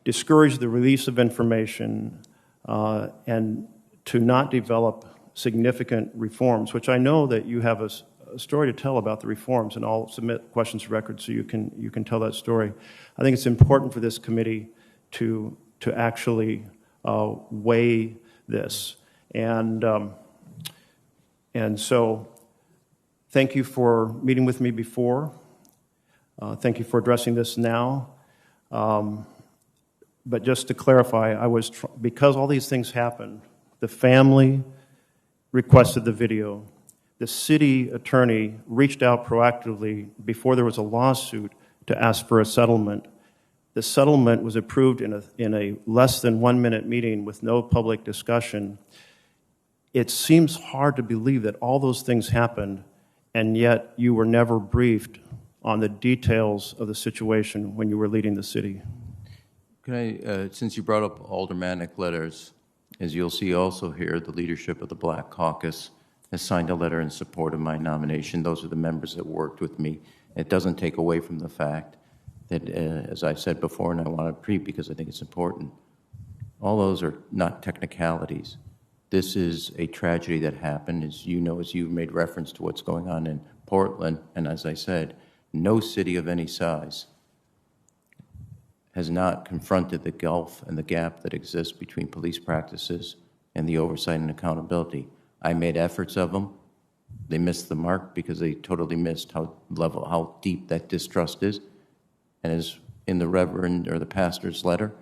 discourage the release of information and to not develop significant reforms, which I know that you have a story to tell about the reforms, and I'll submit questions to record so you can tell that story. I think it's important for this committee to actually weigh this, and so thank you for meeting with me before. Thank you for addressing this now. But just to clarify, because all these things happened, the family requested the video. The city attorney reached out proactively before there was a lawsuit to ask for a settlement. The settlement was approved in a less than 1 minute meeting with no public discussion. It seems hard to believe that all those things happened, and yet you were never briefed on the details of the situation when you were leading the city. Can I, since you brought up aldermanic letters, as you'll see also here, the leadership of the Black Caucus has signed a letter in support of my nomination. Those are the members that worked with me. It doesn't take away from the fact that, as I said before, and I want to repeat because I think it's important, all those are not technicalities. This is a tragedy that happened, as you know, as you made reference to what's going on in Portland. And as I said, no city of any size has not confronted the gulf and the gap that exists between police practices and the oversight and accountability. I made efforts of them. They missed the mark because they totally missed how deep that distrust is. And as in the Reverend or the pastor's letter,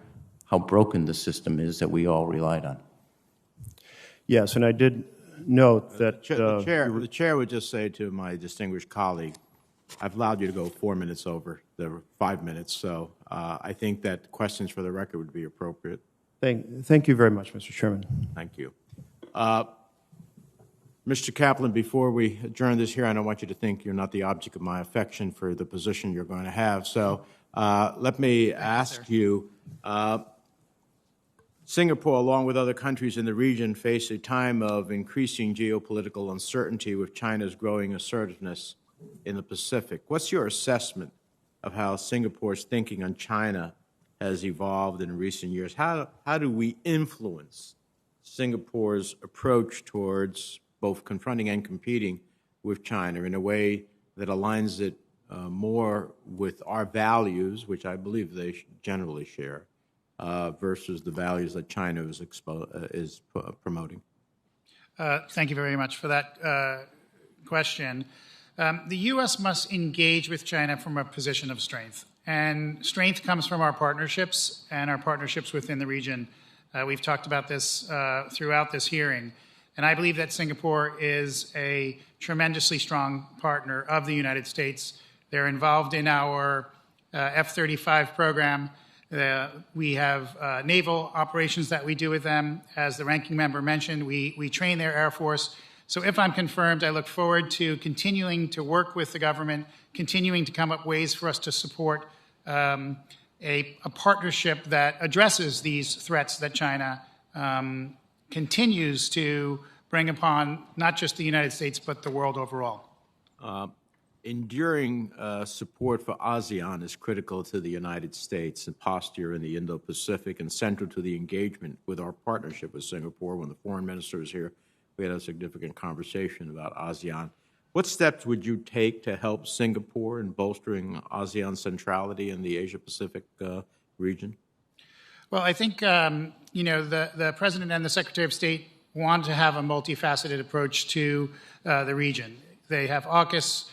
how broken the system is that we all relied on. Yes, and I did note that... The chair would just say to my distinguished colleague, I've allowed you to go 4 minutes over the 5 minutes, so I think that questions for the record would be appropriate. Thank you very much, Mr. Chairman. Thank you. Mr. Kaplan, before we adjourn this here, I don't want you to think you're not the object of my affection for the position you're going to have. So let me ask you, Singapore, along with other countries in the region, face a time of increasing geopolitical uncertainty with China's growing assertiveness in the Pacific. What's your assessment of how Singapore's thinking on China has evolved in recent years? How do we influence Singapore's approach towards both confronting and competing with China in a way that aligns it more with our values, which I believe they generally share, versus the values that China is promoting? Thank you very much for that question. The U.S. must engage with China from a position of strength. And strength comes from our partnerships and our partnerships within the region. We've talked about this throughout this hearing. And I believe that Singapore is a tremendously strong partner of the United States. They're involved in our F-35 program. We have naval operations that we do with them. As the ranking member mentioned, we train their Air Force. So if I'm confirmed, I look forward to continuing to work with the government, continuing to come up ways for us to support a partnership that addresses these threats that China continues to bring upon not just the United States, but the world overall. Enduring support for ASEAN is critical to the United States and posture in the Indo-Pacific and central to the engagement with our partnership with Singapore. When the foreign minister was here, we had a significant conversation about ASEAN. What steps would you take to help Singapore in bolstering ASEAN centrality in the Asia-Pacific region? Well, I think, the President and the Secretary of State want to have a multifaceted approach to the region. They have AUKUS,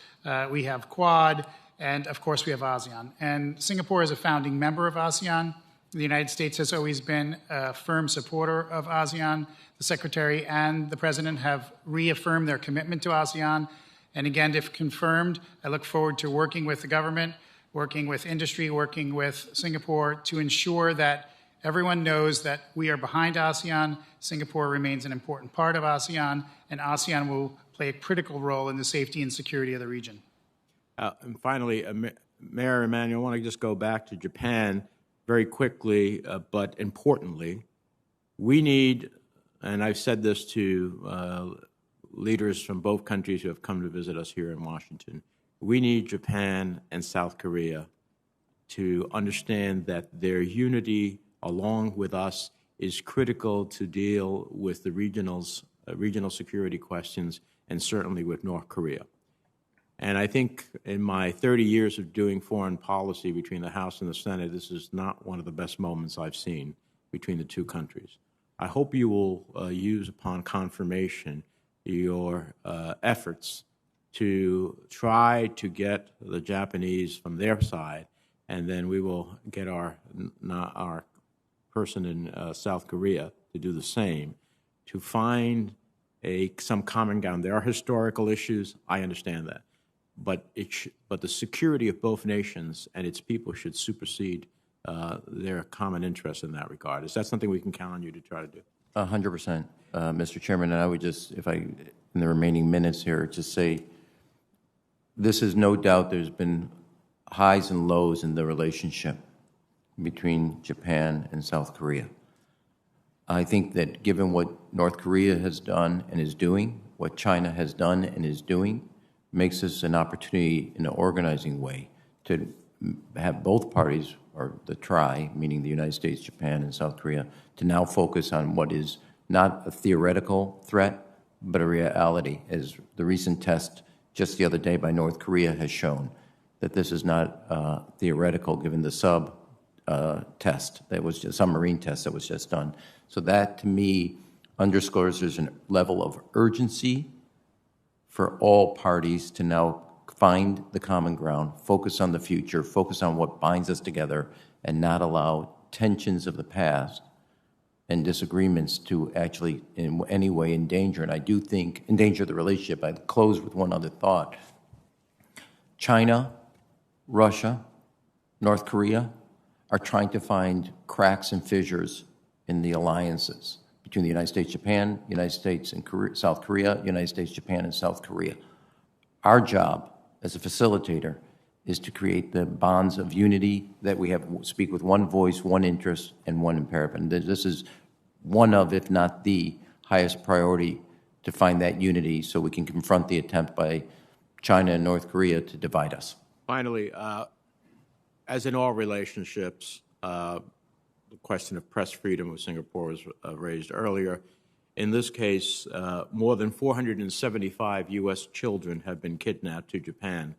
we have Quad, and of course we have ASEAN. And Singapore is a founding member of ASEAN. The United States has always been a firm supporter of ASEAN. The Secretary and the President have reaffirmed their commitment to ASEAN. And again, if confirmed, I look forward to working with the government, working with industry, working with Singapore to ensure that everyone knows that we are behind ASEAN. Singapore remains an important part of ASEAN, and ASEAN will play a critical role in the safety and security of the region. And finally, Mayor Emanuel, I want to just go back to Japan very quickly, but importantly. We need, and I've said this to leaders from both countries who have come to visit us here in Washington, we need Japan and South Korea to understand that their unity along with us is critical to deal with the regional security questions and certainly with North Korea. And I think in my 30 years of doing foreign policy between the House and the Senate, this is not one of the best moments I've seen between the two countries. I hope you will use upon confirmation your efforts to try to get the Japanese from their side, and then we will get our person in South Korea to do the same, to find some common ground. There are historical issues, I understand that, but the security of both nations and its people should supersede their common interests in that regard. Is that something we can count on you to try to do? 100%, Mr. Chairman, and I would just, if I, in the remaining minutes here, just say, this is no doubt there's been highs and lows in the relationship between Japan and South Korea. I think that given what North Korea has done and is doing, what China has done and is doing, makes this an opportunity in an organizing way to have both parties, or the tri, meaning the United States, Japan, and South Korea, to now focus on what is not a theoretical threat, but a reality, as the recent test just the other day by North Korea has shown, that this is not theoretical given the test that was just, submarine test that was just done. So that, to me, underscores there's a level of urgency for all parties to now find the common ground, focus on the future, focus on what binds us together, and not allow tensions of the past and disagreements to actually in any way endanger, and I do think, endanger the relationship. I'd close with one other thought. China, Russia, North Korea are trying to find cracks and fissures in the alliances between the United States, Japan, United States and South Korea, United States, Japan, and South Korea. Our job as a facilitator is to create the bonds of unity that we have, speak with one voice, one interest, and one imperative. And this is one of, if not the highest priority, to find that unity so we can confront the attempt by China and North Korea to divide us. Finally, as in all relationships, the question of press freedom with Singapore was raised earlier. In this case, more than 475 U.S. children have been kidnapped to Japan,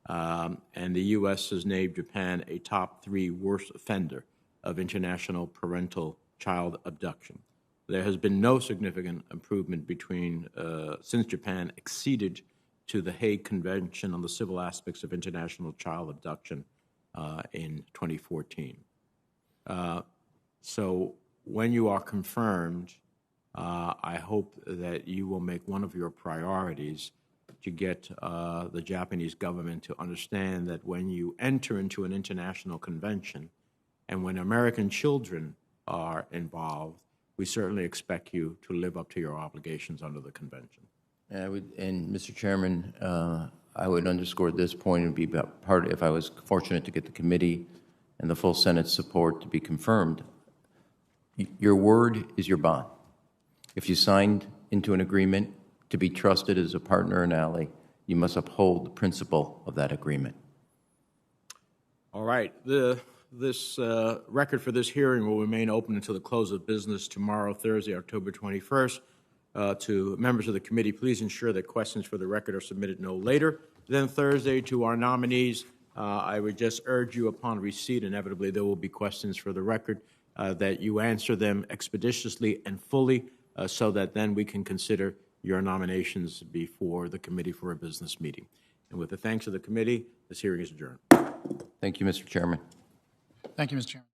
and the U.S. has named Japan a top 3 worst offender of international parental child abduction. There has been no significant improvement since Japan acceded to the Hague Convention on the Civil Aspects of International Child Abduction in 2014. So when you are confirmed, I hope that you will make one of your priorities to get the Japanese government to understand that when you enter into an international convention and when American children are involved, we certainly expect you to live up to your obligations under the convention. And Mr. Chairman, I would underscore this point and be part, if I was fortunate to get the committee and the full Senate support to be confirmed. Your word is your bond. If you signed into an agreement to be trusted as a partner and ally, you must uphold the principle of that agreement. All right. This record for this hearing will remain open until the close of business tomorrow, Thursday, October 21st. To members of the committee, please ensure that questions for the record are submitted no later than Thursday. To our nominees, I would just urge you upon receipt, inevitably there will be questions for the record, that you answer them expeditiously and fully so that then we can consider your nominations before the committee for a business meeting. And with the thanks of the committee, this hearing is adjourned. Thank you, Mr. Chairman. Thank you, Mr. Chairman.